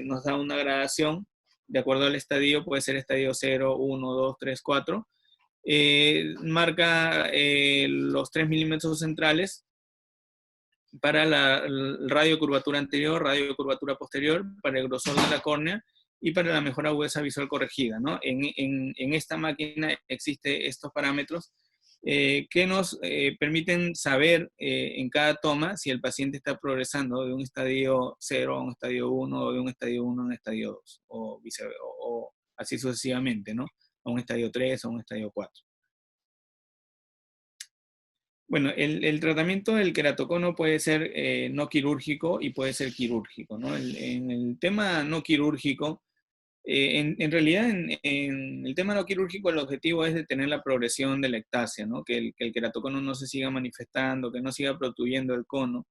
nos da una gradación de acuerdo al estadio. Puede ser estadio 0, 1, 2, 3, 4. Marca los 3 milímetros centrales para la radio curvatura anterior, radio curvatura posterior, para el grosor de la córnea y para la mejor agudeza visual corregida, ¿no? En esta máquina existen estos parámetros que nos permiten saber en cada toma si el paciente está progresando de un estadio 0 a un estadio 1 o de un estadio 1 a un estadio 2 o así sucesivamente, ¿no? A un estadio 3 o a un estadio 4. Bueno, el tratamiento del queratocono puede ser no quirúrgico y puede ser quirúrgico, ¿no? En el tema no quirúrgico, en realidad, en el tema no quirúrgico, el objetivo es detener la progresión de la ectasia, ¿no? Que el queratocono no se siga manifestando, que no siga protuyendo el cono,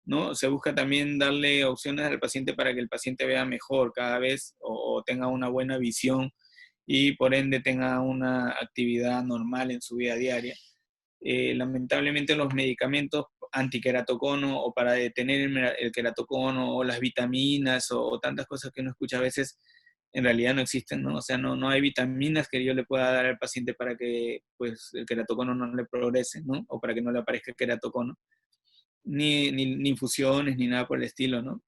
¿no? Se busca también darle opciones al paciente para que el paciente vea mejor cada vez o tenga una buena visión y por ende tenga una actividad normal en su vida diaria. Lamentablemente los medicamentos antiqueratocono o para detener el queratocono o las vitaminas o tantas cosas que uno escucha a veces en realidad no existen, ¿no? O sea, no hay vitaminas que yo le pueda dar al paciente para que pues, el queratocono no le progrese, ¿no? O para que no le aparezca el queratocono. Ni infusiones, ni nada por el estilo, ¿no?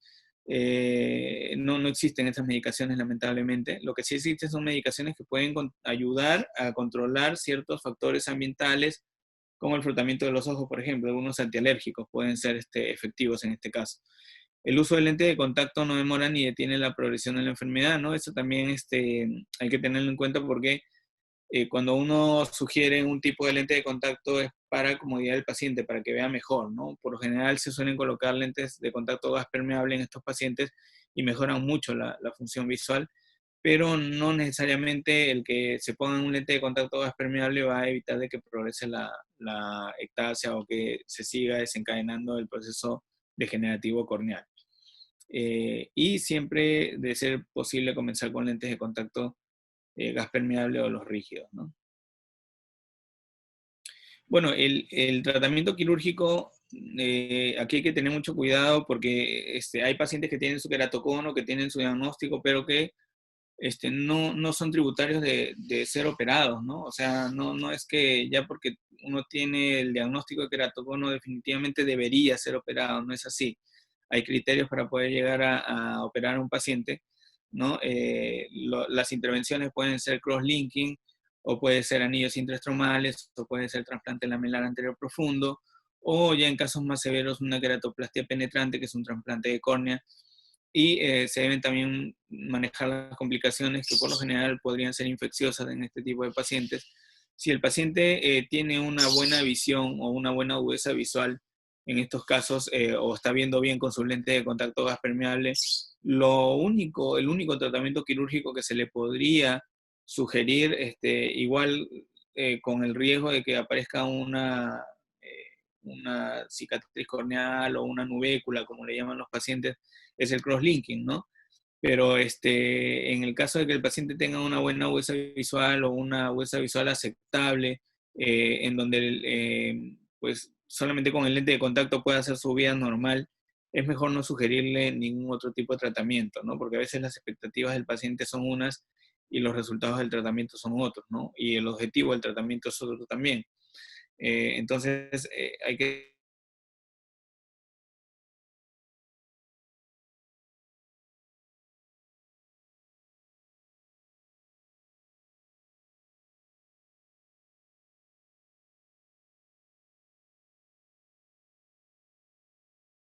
No existen estas medicaciones, lamentablemente. Lo que sí existen son medicaciones que pueden ayudar a controlar ciertos factores ambientales, como el frotamiento de los ojos, por ejemplo. Algunos antialérgicos pueden ser efectivos en este caso. El uso del lente de contacto no demora ni detiene la progresión de la enfermedad, ¿no? Eso también hay que tenerlo en cuenta porque cuando uno sugiere un tipo de lente de contacto es para comodidad del paciente, para que vea mejor, ¿no? Por lo general se suelen colocar lentes de contacto gas permeable en estos pacientes y mejoran mucho la función visual, pero no necesariamente el que se ponga un lente de contacto gas permeable va a evitar de que progrese la ectasia o que se siga desencadenando el proceso degenerativo corneal. Y siempre, de ser posible, comenzar con lentes de contacto gas permeable o los rígidos, ¿no? Bueno, el tratamiento quirúrgico, aquí hay que tener mucho cuidado porque hay pacientes que tienen su queratocono, que tienen su diagnóstico, pero que no son tributarios de ser operados, ¿no? O sea, no es que ya porque uno tiene el diagnóstico de queratocono definitivamente debería ser operado, no es así. Hay criterios para poder llegar a operar a un paciente, ¿no? Las intervenciones pueden ser cross-linking, o puede ser anillos intraestromales, o puede ser trasplante lamelar anterior profundo, o ya en casos más severos una queratoplastia penetrante, que es un trasplante de córnea, y se deben también manejar las complicaciones que por lo general podrían ser infecciosas en este tipo de pacientes. Si el paciente tiene una buena visión o una buena agudeza visual, en estos casos, o está viendo bien con su lente de contacto gas permeable, el único tratamiento quirúrgico que se le podría sugerir, igual con el riesgo de que aparezca una cicatriz corneal o una nubécula, como le llaman los pacientes, es el crosslinking, ¿no? Pero en el caso de que el paciente tenga una buena agudeza visual o una agudeza visual aceptable, en donde pues solamente con el lente de contacto puede hacer su vida normal, es mejor no sugerirle ningún otro tipo de tratamiento, ¿no? Porque a veces las expectativas del paciente son unas y los resultados del tratamiento son otros, ¿no? Y el objetivo del tratamiento es otro también. Entonces, hay que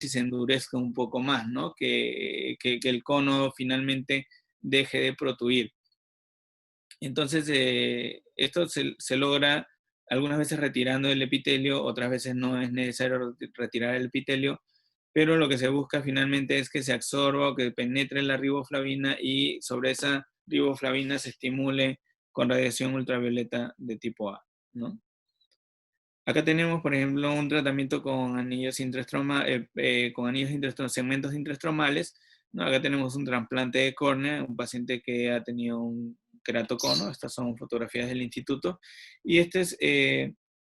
si se endurezca un poco más, ¿no? Que el cono finalmente deje de protuir. Entonces, esto se logra algunas veces retirando el epitelio, otras veces no es necesario retirar el epitelio, pero lo que se busca finalmente es que se absorba o que penetre la riboflavina y sobre esa riboflavina se estimule con radiación ultravioleta de tipo A, ¿no? Acá tenemos, por ejemplo, un tratamiento con anillos segmentos intraestromales, ¿no? Acá tenemos un trasplante de córnea, un paciente que ha tenido un queratocono. Estas son fotografías del instituto. Y este es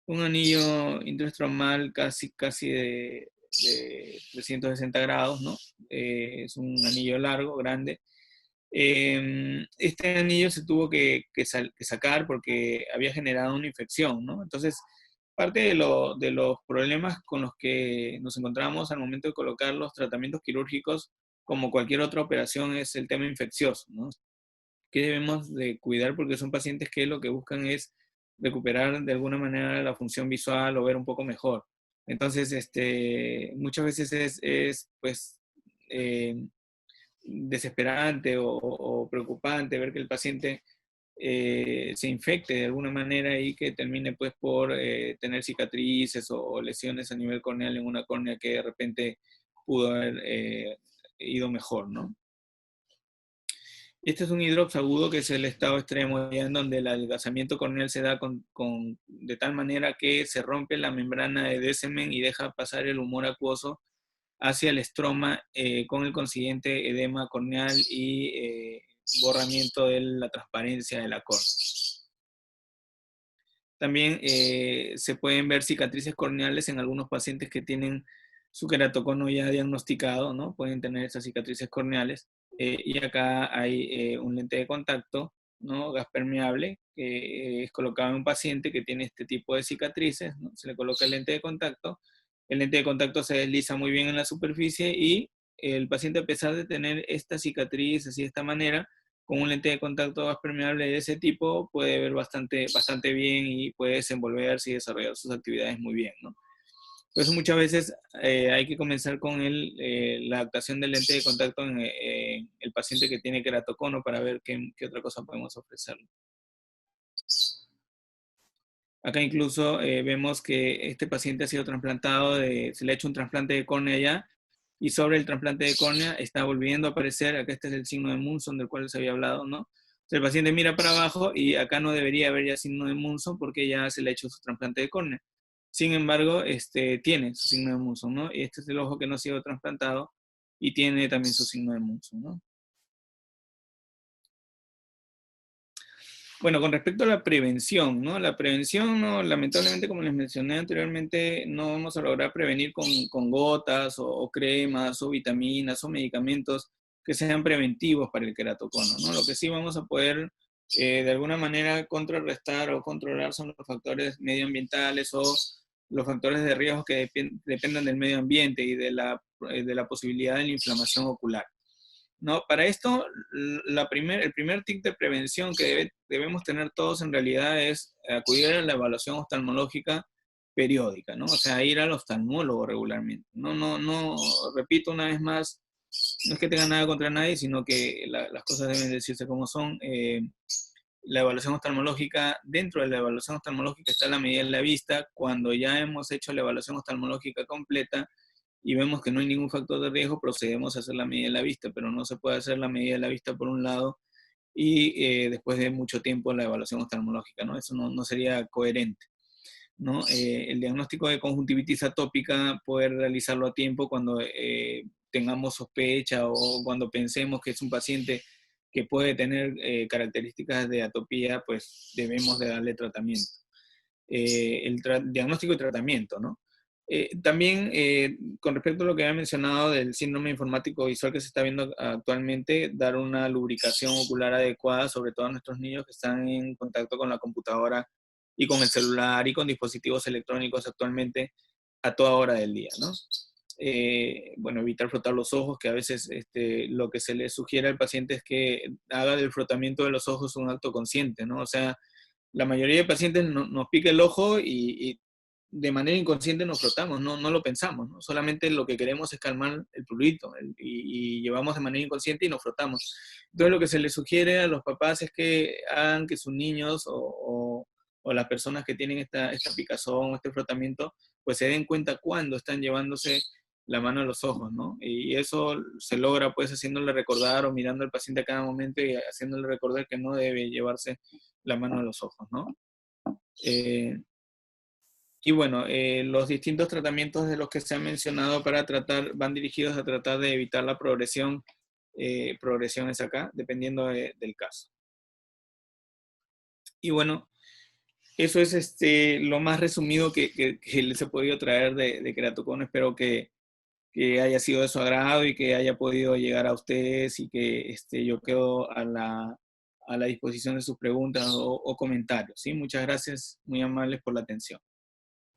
un anillo intraestromal casi de 360 grados, ¿no? Es un anillo largo, grande. Este anillo se tuvo que sacar porque había generado una infección, ¿no? Entonces, parte de los problemas con los que nos encontramos al momento de colocar los tratamientos quirúrgicos, como cualquier otra operación, es el tema infeccioso, ¿no? Que debemos de cuidar porque son pacientes que lo que buscan es recuperar de alguna manera la función visual o ver un poco mejor. Entonces, muchas veces es pues, desesperante o preocupante ver que el paciente se infecte de alguna manera y que termine pues por tener cicatrices o lesiones a nivel corneal en una córnea que de repente pudo haber ido mejor, ¿no? Este es un hidrops agudo, que es el estado extremo, ya en donde el adelgazamiento corneal se da de tal manera que se rompe la membrana de Descemen y deja pasar el humor acuoso hacia el estroma, con el consiguiente edema corneal y borramiento de la transparencia de la córnea. También se pueden ver cicatrices corneales en algunos pacientes que tienen su queratocono ya diagnosticado, ¿no? Pueden tener esas cicatrices corneales. Y acá hay un lente de contacto, ¿no? Gas permeable, que es colocado en un paciente que tiene este tipo de cicatrices, ¿no? Se le coloca el lente de contacto se desliza muy bien en la superficie y el paciente, a pesar de tener esta cicatriz así de esta manera, con un lente de contacto gas permeable de ese tipo puede ver bastante bien y puede desenvolverse y desarrollar sus actividades muy bien, ¿no? Por eso muchas veces hay que comenzar con la adaptación del lente de contacto en el paciente que tiene queratocono para ver qué otra cosa podemos ofrecerle. Acá incluso vemos que este paciente ha sido trasplantado, se le ha hecho un trasplante de córnea ya, y sobre el trasplante de córnea está volviendo a aparecer, acá este es el signo de Munson del cual les había hablado, ¿no? Entonces el paciente mira para abajo y acá no debería haber ya signo de Munson porque ya se le ha hecho su trasplante de córnea. Sin embargo, tiene su signo de Munson, ¿no? Y este es el ojo que no ha sido trasplantado y tiene también su signo de Munson, ¿no? Bueno, con respecto a la prevención, ¿no? La prevención, no, lamentablemente, como les mencioné anteriormente, no vamos a lograr prevenir con gotas o cremas o vitaminas o medicamentos que sean preventivos para el queratocono, ¿no? Lo que sí vamos a poder de alguna manera contrarrestar o controlar son los factores medioambientales o los factores de riesgo que dependan del medio ambiente y de la posibilidad de la inflamación ocular. No, para esto, el primer tip de prevención que debemos tener todos en realidad es acudir a la evaluación oftalmológica periódica, ¿no? O sea, ir al oftalmólogo regularmente. No, repito una vez más, no es que tenga nada contra nadie, sino que las cosas deben decirse como son. La evaluación oftalmológica, dentro de la evaluación oftalmológica está la medida de la vista. Cuando ya hemos hecho la evaluación oftalmológica completa, y vemos que no hay ningún factor de riesgo, procedemos a hacer la medida de la vista, pero no se puede hacer la medida de la vista por un lado y después de mucho tiempo la evaluación oftalmológica, ¿no? Eso no sería coherente, ¿no? El diagnóstico de conjuntivitis atópica, poder realizarlo a tiempo cuando tengamos sospecha o cuando pensemos que es un paciente que puede tener características de atopía, pues debemos de darle tratamiento. Diagnóstico y tratamiento, ¿no? También, con respecto a lo que había mencionado del síndrome informático visual que se está viendo actualmente, dar una lubricación ocular adecuada, sobre todo a nuestros niños que están en contacto con la computadora y con el celular y con dispositivos electrónicos actualmente a toda hora del día, ¿no? Bueno, evitar frotar los ojos, que a veces lo que se le sugiere al paciente es que haga del frotamiento de los ojos un acto consciente, ¿no? O sea, la mayoría de pacientes nos pica el ojo y de manera inconsciente nos frotamos, no lo pensamos, ¿no? Solamente lo que queremos es calmar el prurito y llevamos de manera inconsciente y nos frotamos. Entonces lo que se les sugiere a los papás es que hagan que sus niños o las personas que tienen esta picazón o este frotamiento, pues se den cuenta cuando están llevándose la mano a los ojos, ¿no? Y eso se logra pues haciéndole recordar o mirando al paciente a cada momento y haciéndole recordar que no debe llevarse la mano a los ojos, ¿no? Y bueno, los distintos tratamientos de los que se han mencionado para tratar, van dirigidos a tratar de evitar la progresión. Progresión es acá, dependiendo del caso. Y bueno, eso es lo más resumido que les he podido traer de queratocono. Espero que haya sido de su agrado y que haya podido llegar a ustedes y que yo quedo a la disposición de sus preguntas o comentarios, ¿sí? Muchas gracias, muy amables por la atención.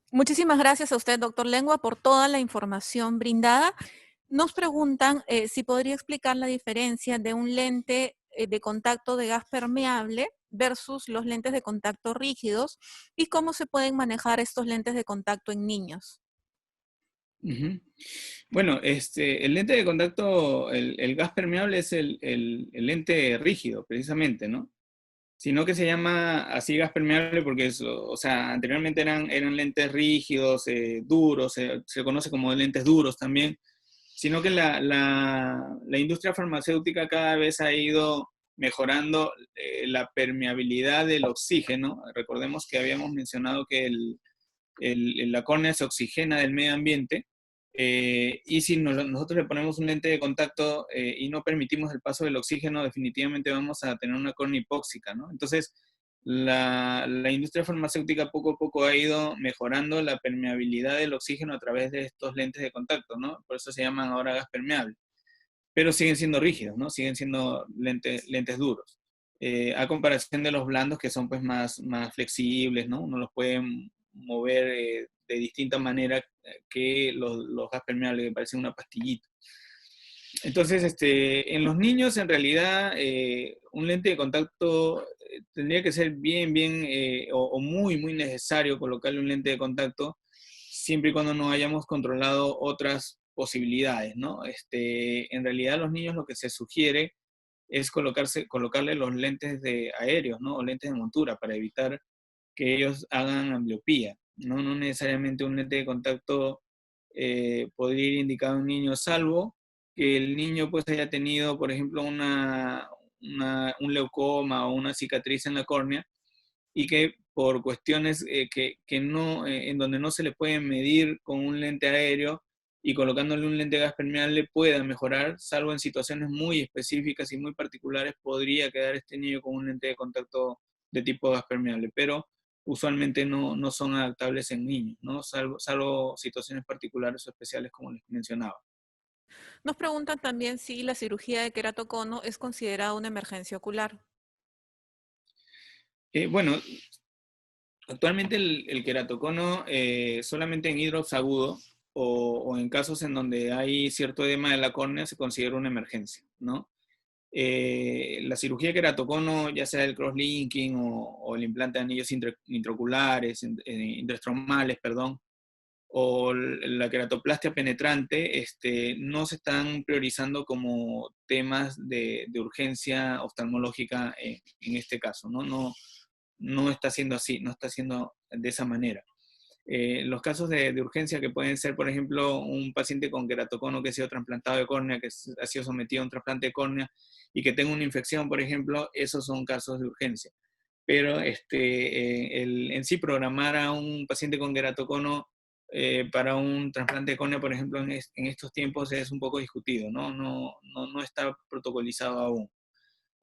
Muchísimas gracias a usted, doctor Lengua, por toda la información brindada. Nos preguntan si podría explicar la diferencia de un lente de contacto de gas permeable versus los lentes de contacto rígidos y cómo se pueden manejar estos lentes de contacto en niños. Ujú. Bueno, el lente de contacto, el gas permeable es el lente rígido, precisamente, ¿no? Sino que se llama así gas permeable porque o sea, anteriormente eran lentes rígidos, duros, se conoce como lentes duros también, sino que la industria farmacéutica cada vez ha ido mejorando la permeabilidad del oxígeno. Recordemos que habíamos mencionado que la córnea se oxigena del medio ambiente, y si nosotros le ponemos un lente de contacto y no permitimos el paso del oxígeno, definitivamente vamos a tener una córnea hipóxica, ¿no? Entonces, la industria farmacéutica poco a poco ha ido mejorando la permeabilidad del oxígeno a través de estos lentes de contacto, ¿no? Por eso se llaman ahora gas permeable. Pero siguen siendo rígidos, ¿no? Siguen siendo lentes duros. A comparación de los blandos que son pues más flexibles, ¿no? Uno los puede mover de distinta manera que los gas permeables, que parecen una pastillita. Entonces, en los niños, en realidad, un lente de contacto tendría que ser bien, o muy necesario colocarle un lente de contacto, siempre y cuando no hayamos controlado otras posibilidades, ¿no? En realidad, a los niños lo que se sugiere es colocarle los lentes de aéreos, ¿no? O lentes de montura para evitar que ellos hagan ambliopía, ¿no? No necesariamente un lente de contacto podría ir indicado a un niño, salvo que el niño pues haya tenido, por ejemplo, un leucoma o una cicatriz en la córnea y que por cuestiones que no, en donde no se le puede medir con un lente aéreo y colocándole un lente de gas permeable pueda mejorar, salvo en situaciones muy específicas y muy particulares, podría quedar este niño con un lente de contacto de tipo gas permeable, pero usualmente no son adaptables en niños, ¿no? Salvo situaciones particulares o especiales como les mencionaba. Nos preguntan también si la cirugía de queratocono es considerada una emergencia ocular. Bueno, actualmente el queratocono solamente en hidrops agudo o en casos en donde hay cierto edema de la córnea se considera una emergencia, ¿no? La cirugía de queratocono, ya sea el crosslinking o el implante de anillos intraoculares, intraestromales, perdón, o la queratoplastia penetrante, no se están priorizando como temas de urgencia oftalmológica en este caso, ¿no? No está siendo así, no está siendo de esa manera. Los casos de urgencia que pueden ser, por ejemplo, un paciente con queratocono que ha sido trasplantado de córnea, que ha sido sometido a un trasplante de córnea y que tenga una infección, por ejemplo, esos son casos de urgencia. Pero en sí programar a un paciente con queratocono para un trasplante de córnea, por ejemplo, en estos tiempos es un poco discutido, ¿no? No está protocolizado aún.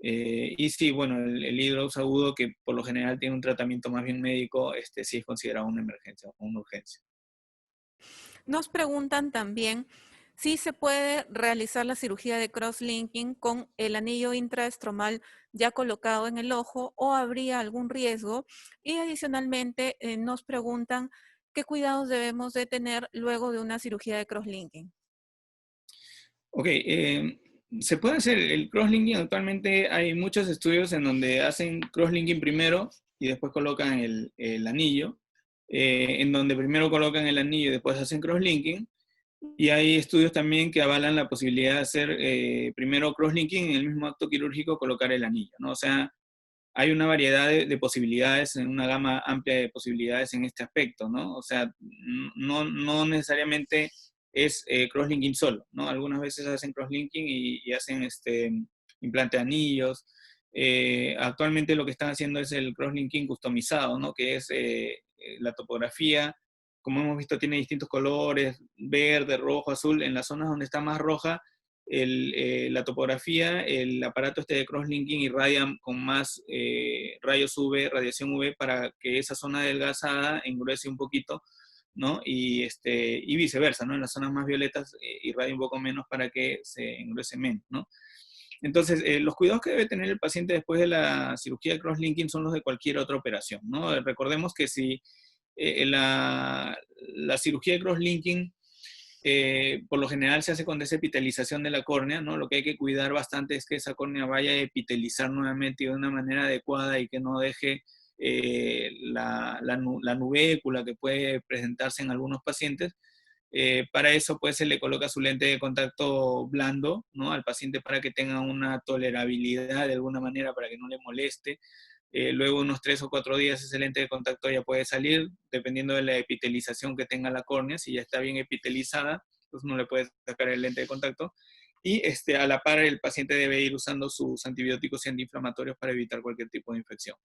Y sí, bueno, el hidrops agudo, que por lo general tiene un tratamiento más bien médico, sí es considerado una emergencia o una urgencia. Nos preguntan también si se puede realizar la cirugía de crosslinking con el anillo intraestromal ya colocado en el ojo o habría algún riesgo. Y adicionalmente nos preguntan qué cuidados debemos de tener luego de una cirugía de crosslinking. Ok, se puede hacer el crosslinking. Actualmente hay muchos estudios en donde hacen crosslinking primero y después colocan el anillo, en donde primero colocan el anillo y después hacen crosslinking. Y hay estudios también que avalan la posibilidad de hacer primero crosslinking en el mismo acto quirúrgico, colocar el anillo, ¿no? O sea, hay una variedad de posibilidades, una gama amplia de posibilidades en este aspecto, ¿no? O sea, no necesariamente es crosslinking solo, ¿no? Algunas veces hacen crosslinking y hacen implante de anillos. Actualmente lo que están haciendo es el crosslinking customizado, ¿no? Que es la topografía, como hemos visto, tiene distintos colores, verde, rojo, azul. En las zonas donde está más roja, la topografía, el aparato de crosslinking irradia con más rayos UV, radiación UV, para que esa zona adelgazada engruese un poquito, ¿no? Y viceversa, ¿no? En las zonas más violetas irradia un poco menos para que se engruese menos, ¿no? Entonces, los cuidados que debe tener el paciente después de la cirugía de crosslinking son los de cualquier otra operación, ¿no? Recordemos que si la cirugía de crosslinking por lo general se hace con desepitelización de la córnea, ¿no? Lo que hay que cuidar bastante es que esa córnea vaya a epitelizar nuevamente de una manera adecuada y que no deje la nubécula que puede presentarse en algunos pacientes. Para eso, pues, se le coloca su lente de contacto blando, ¿no? Al paciente para que tenga una tolerabilidad de alguna manera, para que no le moleste. Luego, unos 3 o 4 días, ese lente de contacto ya puede salir, dependiendo de la epitelización que tenga la córnea. Si ya está bien epitelizada, pues no le puedes sacar el lente de contacto. Y a la par, el paciente debe ir usando sus antibióticos y antiinflamatorios para evitar cualquier tipo de infección.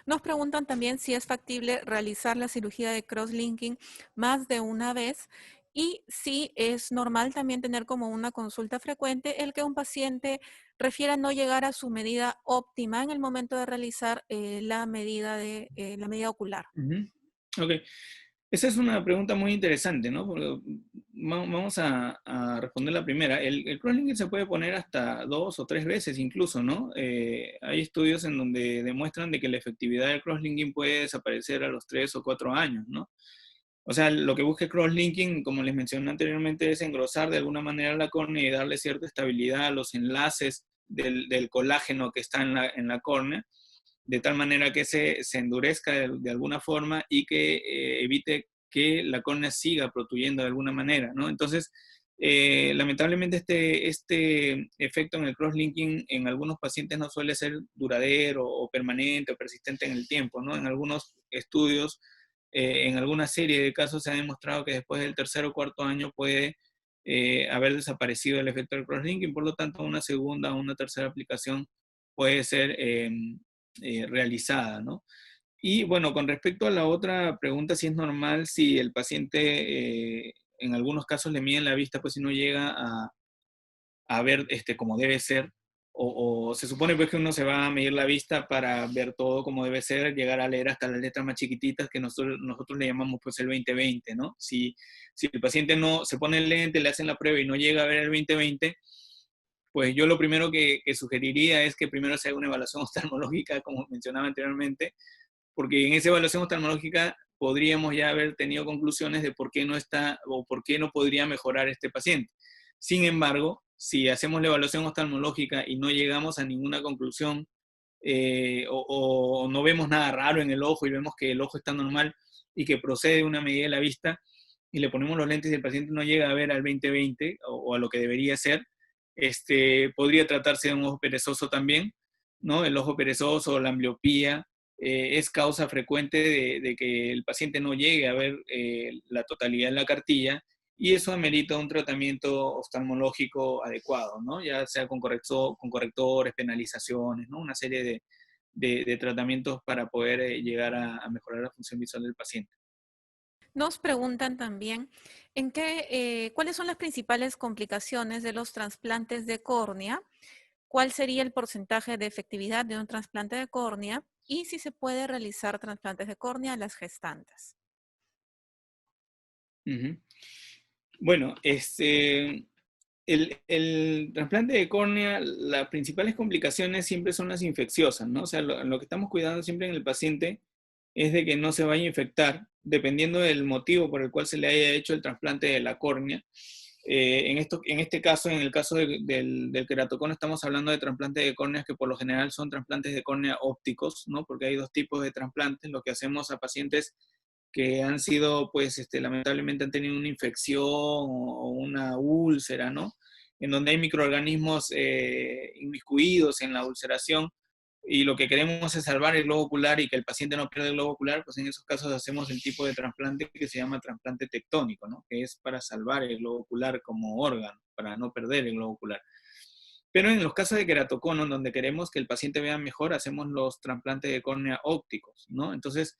Nos preguntan también si es factible realizar la cirugía de crosslinking más de una vez y si es normal también tener como una consulta frecuente el que un paciente refiera no llegar a su medida óptima en el momento de realizar la medida ocular. Ujú. Ok. Esa es una pregunta muy interesante, ¿no? Porque vamos a responder la primera. El crosslinking se puede poner hasta 2 o 3 veces incluso, ¿no? Hay estudios en donde demuestran de que la efectividad del crosslinking puede desaparecer a los 3 o 4 años, ¿no? O sea, lo que busca el crosslinking, como les mencioné anteriormente, es engrosar de alguna manera la córnea y darle cierta estabilidad a los enlaces del colágeno que está en la córnea, de tal manera que se endurezca de alguna forma y que evite que la córnea siga protuyendo de alguna manera, ¿no? Entonces, lamentablemente este efecto en el crosslinking en algunos pacientes no suele ser duradero o permanente o persistente en el tiempo, ¿no? En algunos estudios, en alguna serie de casos se ha demostrado que después del tercer o cuarto año puede haber desaparecido el efecto del crosslinking, por lo tanto una segunda o una tercera aplicación puede ser realizada, ¿no? Y bueno, con respecto a la otra pregunta, si es normal, si el paciente en algunos casos le miden la vista, pues si no llega a ver como debe ser, o se supone pues que uno se va a medir la vista para ver todo como debe ser, llegar a leer hasta las letras más chiquititas que nosotros le llamamos pues el 20/20, ¿no? Si el paciente no se pone el lente, le hacen la prueba y no llega a ver el 20/20, pues yo lo primero que sugeriría es que primero se haga una evaluación oftalmológica, como mencionaba anteriormente, porque en esa evaluación oftalmológica podríamos ya haber tenido conclusiones de por qué no está o por qué no podría mejorar este paciente. Sin embargo, si hacemos la evaluación oftalmológica y no llegamos a ninguna conclusión o no vemos nada raro en el ojo y vemos que el ojo está normal y que procede una medida de la vista y le ponemos los lentes y el paciente no llega a ver al 20/20 o a lo que debería ser, podría tratarse de un ojo perezoso también, ¿no? El ojo perezoso o la ambliopía es causa frecuente de que el paciente no llegue a ver la totalidad de la cartilla y eso amerita un tratamiento oftalmológico adecuado, ¿no? Ya sea con correctores, penalizaciones, ¿no? Una serie de tratamientos para poder llegar a mejorar la función visual del paciente. Nos preguntan también cuáles son las principales complicaciones de los trasplantes de córnea, cuál sería el porcentaje de efectividad de un trasplante de córnea y si se puede realizar trasplantes de córnea a las gestantes. Ujú. Bueno, el trasplante de córnea, las principales complicaciones siempre son las infecciosas, ¿no? O sea, lo que estamos cuidando siempre en el paciente es de que no se vaya a infectar, dependiendo del motivo por el cual se le haya hecho el trasplante de la córnea. En este caso, en el caso del queratocono, estamos hablando de trasplantes de córneas que por lo general son trasplantes de córnea ópticos, ¿no? Porque hay dos tipos de trasplantes, lo que hacemos a pacientes que han sido, pues, lamentablemente han tenido una infección o una úlcera, ¿no? En donde hay microorganismos inmiscuidos en la ulceración y lo que queremos es salvar el globo ocular y que el paciente no pierda el globo ocular, pues en esos casos hacemos el tipo de trasplante que se llama trasplante tectónico, ¿no? Que es para salvar el globo ocular como órgano, para no perder el globo ocular. Pero en los casos de queratocono, donde queremos que el paciente vea mejor, hacemos los trasplantes de córnea ópticos, ¿no? Entonces,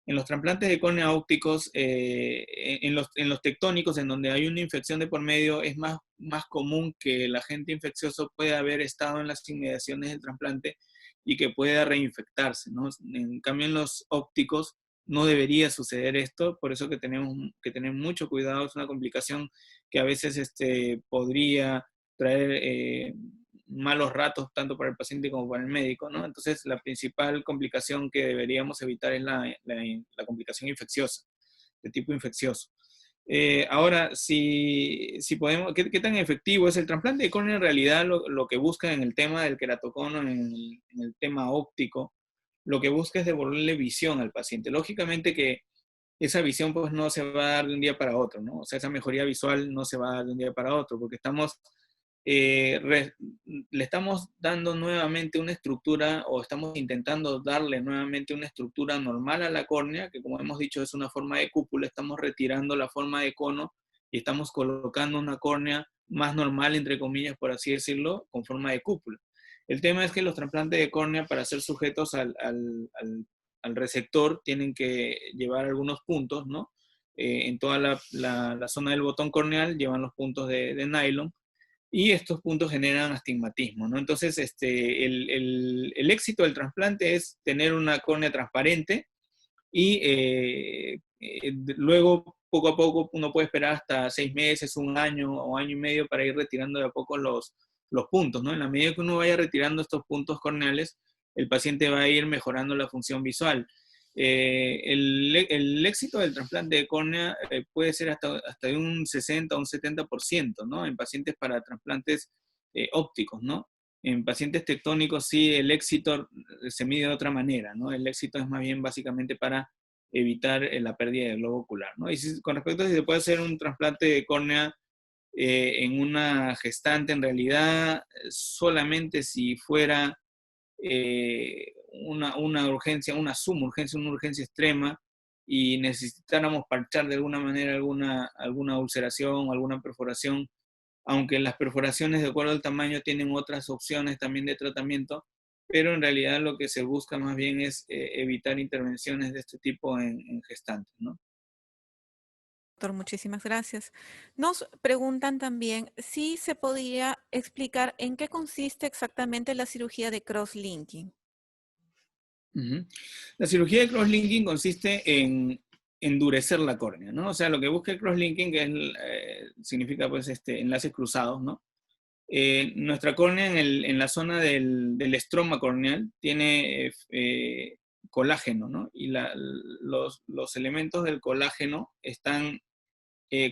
en los trasplantes de córnea ópticos, en los tectónicos, en donde hay una infección de por medio, es más común que el agente infeccioso pueda haber estado en las inmediaciones del trasplante y que pueda reinfectarse, ¿no? En cambio, en los ópticos no debería suceder esto, por eso que tenemos que tener mucho cuidado, es una complicación que a veces podría traer malos ratos tanto para el paciente como para el médico, ¿no? Entonces, la principal complicación que deberíamos evitar es la complicación infecciosa, de tipo infeccioso. Ahora, si podemos, ¿qué tan efectivo es el trasplante de córnea? En realidad, lo que busca en el tema del queratocono, en el tema óptico, lo que busca es devolverle visión al paciente. Lógicamente que esa visión pues no se va a dar de un día para otro, ¿no? O sea, esa mejoría visual no se va a dar de un día para otro, porque eh, re- le estamos dando nuevamente una estructura, o estamos intentando darle nuevamente una estructura normal a la córnea, que como hemos dicho es una forma de cúpula. Estamos retirando la forma de cono y estamos colocando una córnea más normal, entre comillas, por así decirlo, con forma de cúpula. El tema es que los trasplantes de córnea, para ser sujetos al receptor, tienen que llevar algunos puntos, ¿no? En toda la zona del botón corneal llevan los puntos de nylon, y estos puntos generan astigmatismo, ¿no? Entonces, el éxito del trasplante es tener una córnea transparente, y luego, poco a poco, uno puede esperar hasta 6 meses, un año o año y medio para ir retirando de a poco los puntos, ¿no? En la medida que uno vaya retirando estos puntos corneales, el paciente va a ir mejorando la función visual. El éxito del trasplante de córnea puede ser hasta de un 60 o un 70%, ¿no? En pacientes para trasplantes ópticos, ¿no? En pacientes tectónicos sí el éxito se mide de otra manera, ¿no? El éxito es más bien básicamente para evitar la pérdida del globo ocular, ¿no? Y con respecto a si se puede hacer un trasplante de córnea en una gestante, en realidad solamente si fuera una urgencia, una suma urgencia, una urgencia extrema, y necesitáramos parchar de alguna manera alguna ulceración o alguna perforación, aunque las perforaciones de acuerdo al tamaño tienen otras opciones también de tratamiento, pero en realidad lo que se busca más bien es evitar intervenciones de este tipo en gestantes, ¿no? Doctor, muchísimas gracias. Nos preguntan también si se podría explicar en qué consiste exactamente la cirugía de cross-linking. Ujú. La cirugía de crosslinking consiste en endurecer la córnea, ¿no? O sea, lo que busca el crosslinking, que significa pues enlaces cruzados, ¿no? Nuestra córnea en la zona del estroma corneal tiene colágeno, ¿no? Y los elementos del colágeno están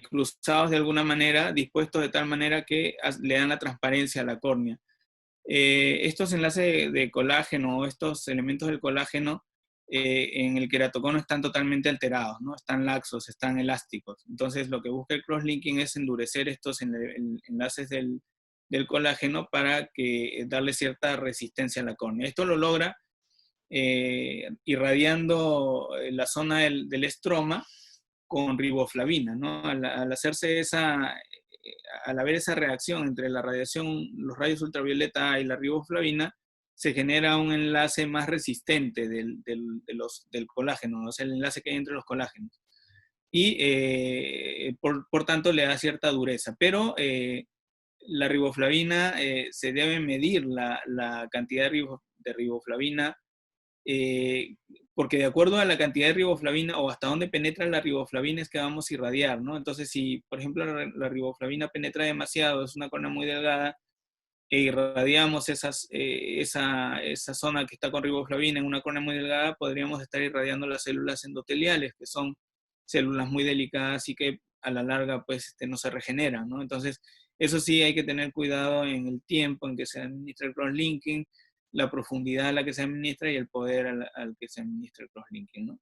cruzados de alguna manera, dispuestos de tal manera que le dan la transparencia a la córnea. Estos enlaces de colágeno, estos elementos del colágeno, en el queratocono están totalmente alterados, ¿no? Están laxos, están elásticos. Entonces, lo que busca el crosslinking es endurecer estos enlaces del colágeno para darle cierta resistencia a la córnea. Esto lo logra irradiando la zona del estroma con riboflavina, ¿no? Al hacerse al haber esa reacción entre la radiación, los rayos ultravioleta A y la riboflavina, se genera un enlace más resistente del colágeno, ¿no? O sea, el enlace que hay entre los colágenos. Y por tanto le da cierta dureza. Pero la riboflavina, se debe medir la cantidad de riboflavina, eh, porque de acuerdo a la cantidad de riboflavina o hasta dónde penetra la riboflavina es que vamos a irradiar, ¿no? Entonces, si por ejemplo la riboflavina penetra demasiado, es una córnea muy delgada, e irradiamos esa zona que está con riboflavina en una córnea muy delgada, podríamos estar irradiando las células endoteliales, que son células muy delicadas y que a la larga pues no se regeneran, ¿no? Entonces, eso sí hay que tener cuidado en el tiempo en que se administra el crosslinking, la profundidad a la que se administra y el poder al que se administra el crosslinking, ¿no?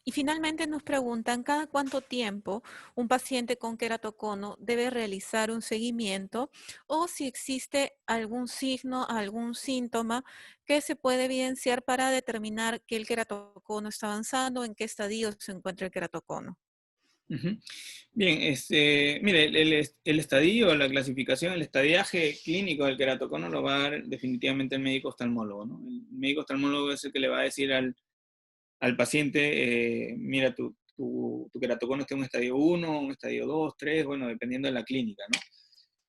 Y finalmente nos preguntan cada cuánto tiempo un paciente con queratocono debe realizar un seguimiento o si existe algún signo, algún síntoma que se puede evidenciar para determinar que el queratocono está avanzando, en qué estadio se encuentra el queratocono. Ujú. Bien, mire, el estadio, la clasificación, el estadiaje clínico del queratocono lo va a dar definitivamente el médico oftalmólogo, ¿no? El médico oftalmólogo es el que le va a decir al paciente, mira, tu queratocono está en un estadio 1, un estadio 2, 3, bueno, dependiendo de la clínica, ¿no?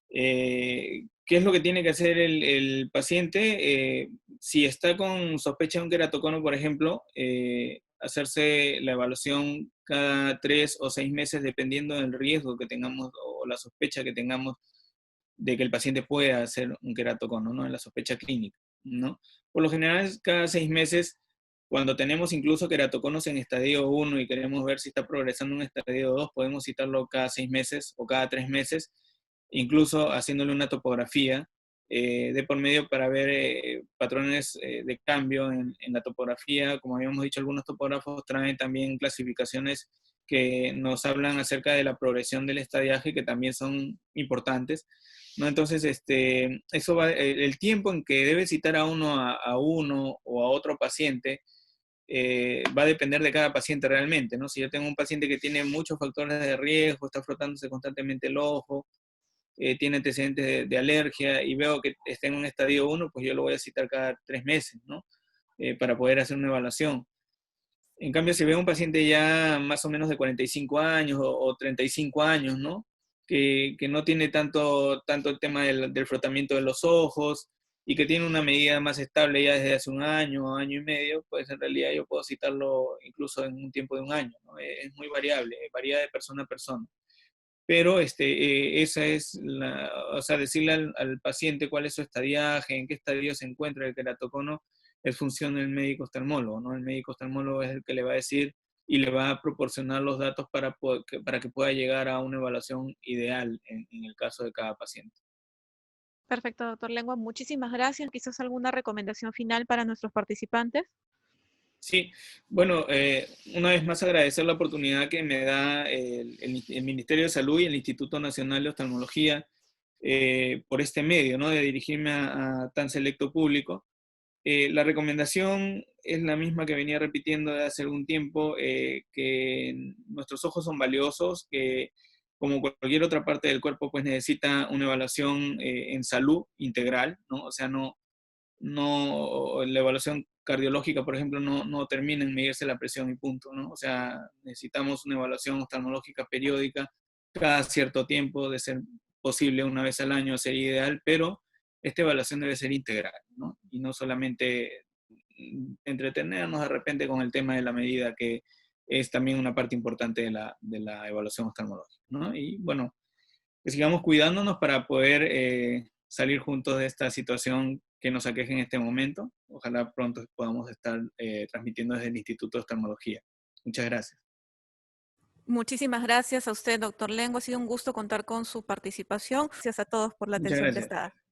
¿Qué es lo que tiene que hacer el paciente? Si está con sospecha de un queratocono, por ejemplo, hacerse la evaluación cada 3 o 6 meses, dependiendo del riesgo que tengamos o la sospecha que tengamos de que el paciente pueda hacer un queratocono, ¿no? En la sospecha clínica, ¿no? Por lo general, cada 6 meses Cuando tenemos incluso queratoconos en estadio 1 y queremos ver si está progresando en estadio 2, podemos citarlo cada 6 meses o cada 3 meses, incluso haciéndole una topografía de por medio para ver patrones de cambio en la topografía. Como habíamos dicho, algunos topógrafos traen también clasificaciones que nos hablan acerca de la progresión del estadiaje, que también son importantes, ¿no? Entonces, eso va, el tiempo en que debe citar a uno o a otro paciente va a depender de cada paciente realmente, ¿no? Si yo tengo un paciente que tiene muchos factores de riesgo, está frotándose constantemente el ojo, tiene antecedentes de alergia y veo que está en un estadio 1, pues yo lo voy a citar cada 3 meses, ¿no? Para poder hacer una evaluación. En cambio, si veo un paciente ya más o menos de 45 años o 35 años, ¿no? Que no tiene tanto el tema del frotamiento de los ojos y que tiene una medida más estable ya desde hace un año, año y medio, pues en realidad yo puedo citarlo incluso en un tiempo de un año, ¿no? Es muy variable, varía de persona a persona. Pero esa es o sea, decirle al paciente cuál es su estadiaje, en qué estadio se encuentra el queratocono, es función del médico oftalmólogo, ¿no? El médico oftalmólogo es el que le va a decir y le va a proporcionar los datos para que pueda llegar a una evaluación ideal en el caso de cada paciente. Perfecto, doctor Lengua. Muchísimas gracias. Quizás alguna recomendación final para nuestros participantes. Sí, bueno, una vez más agradecer la oportunidad que me da el Ministerio de Salud y el Instituto Nacional de Oftalmología por este medio, ¿no? De dirigirme a tan selecto público. La recomendación es la misma que venía repitiendo de hace algún tiempo, que nuestros ojos son valiosos, que como cualquier otra parte del cuerpo, pues necesita una evaluación en salud integral, ¿no? O sea, la evaluación cardiológica, por ejemplo, no termina en medirse la presión y punto, ¿no? O sea, necesitamos una evaluación oftalmológica periódica cada cierto tiempo, de ser posible una vez al año sería ideal, pero esta evaluación debe ser integral, ¿no? Y no solamente entretenernos de repente con el tema de la medida, que es también una parte importante de la evaluación oftalmológica, ¿no? Y bueno, que sigamos cuidándonos para poder salir juntos de esta situación que nos aqueja en este momento. Ojalá pronto podamos estar transmitiendo desde el Instituto de Oftalmología. Muchas gracias. Muchísimas gracias a usted, doctor Lengua. Ha sido un gusto contar con su participación. Gracias a todos por la Muchas atención gracias. prestada.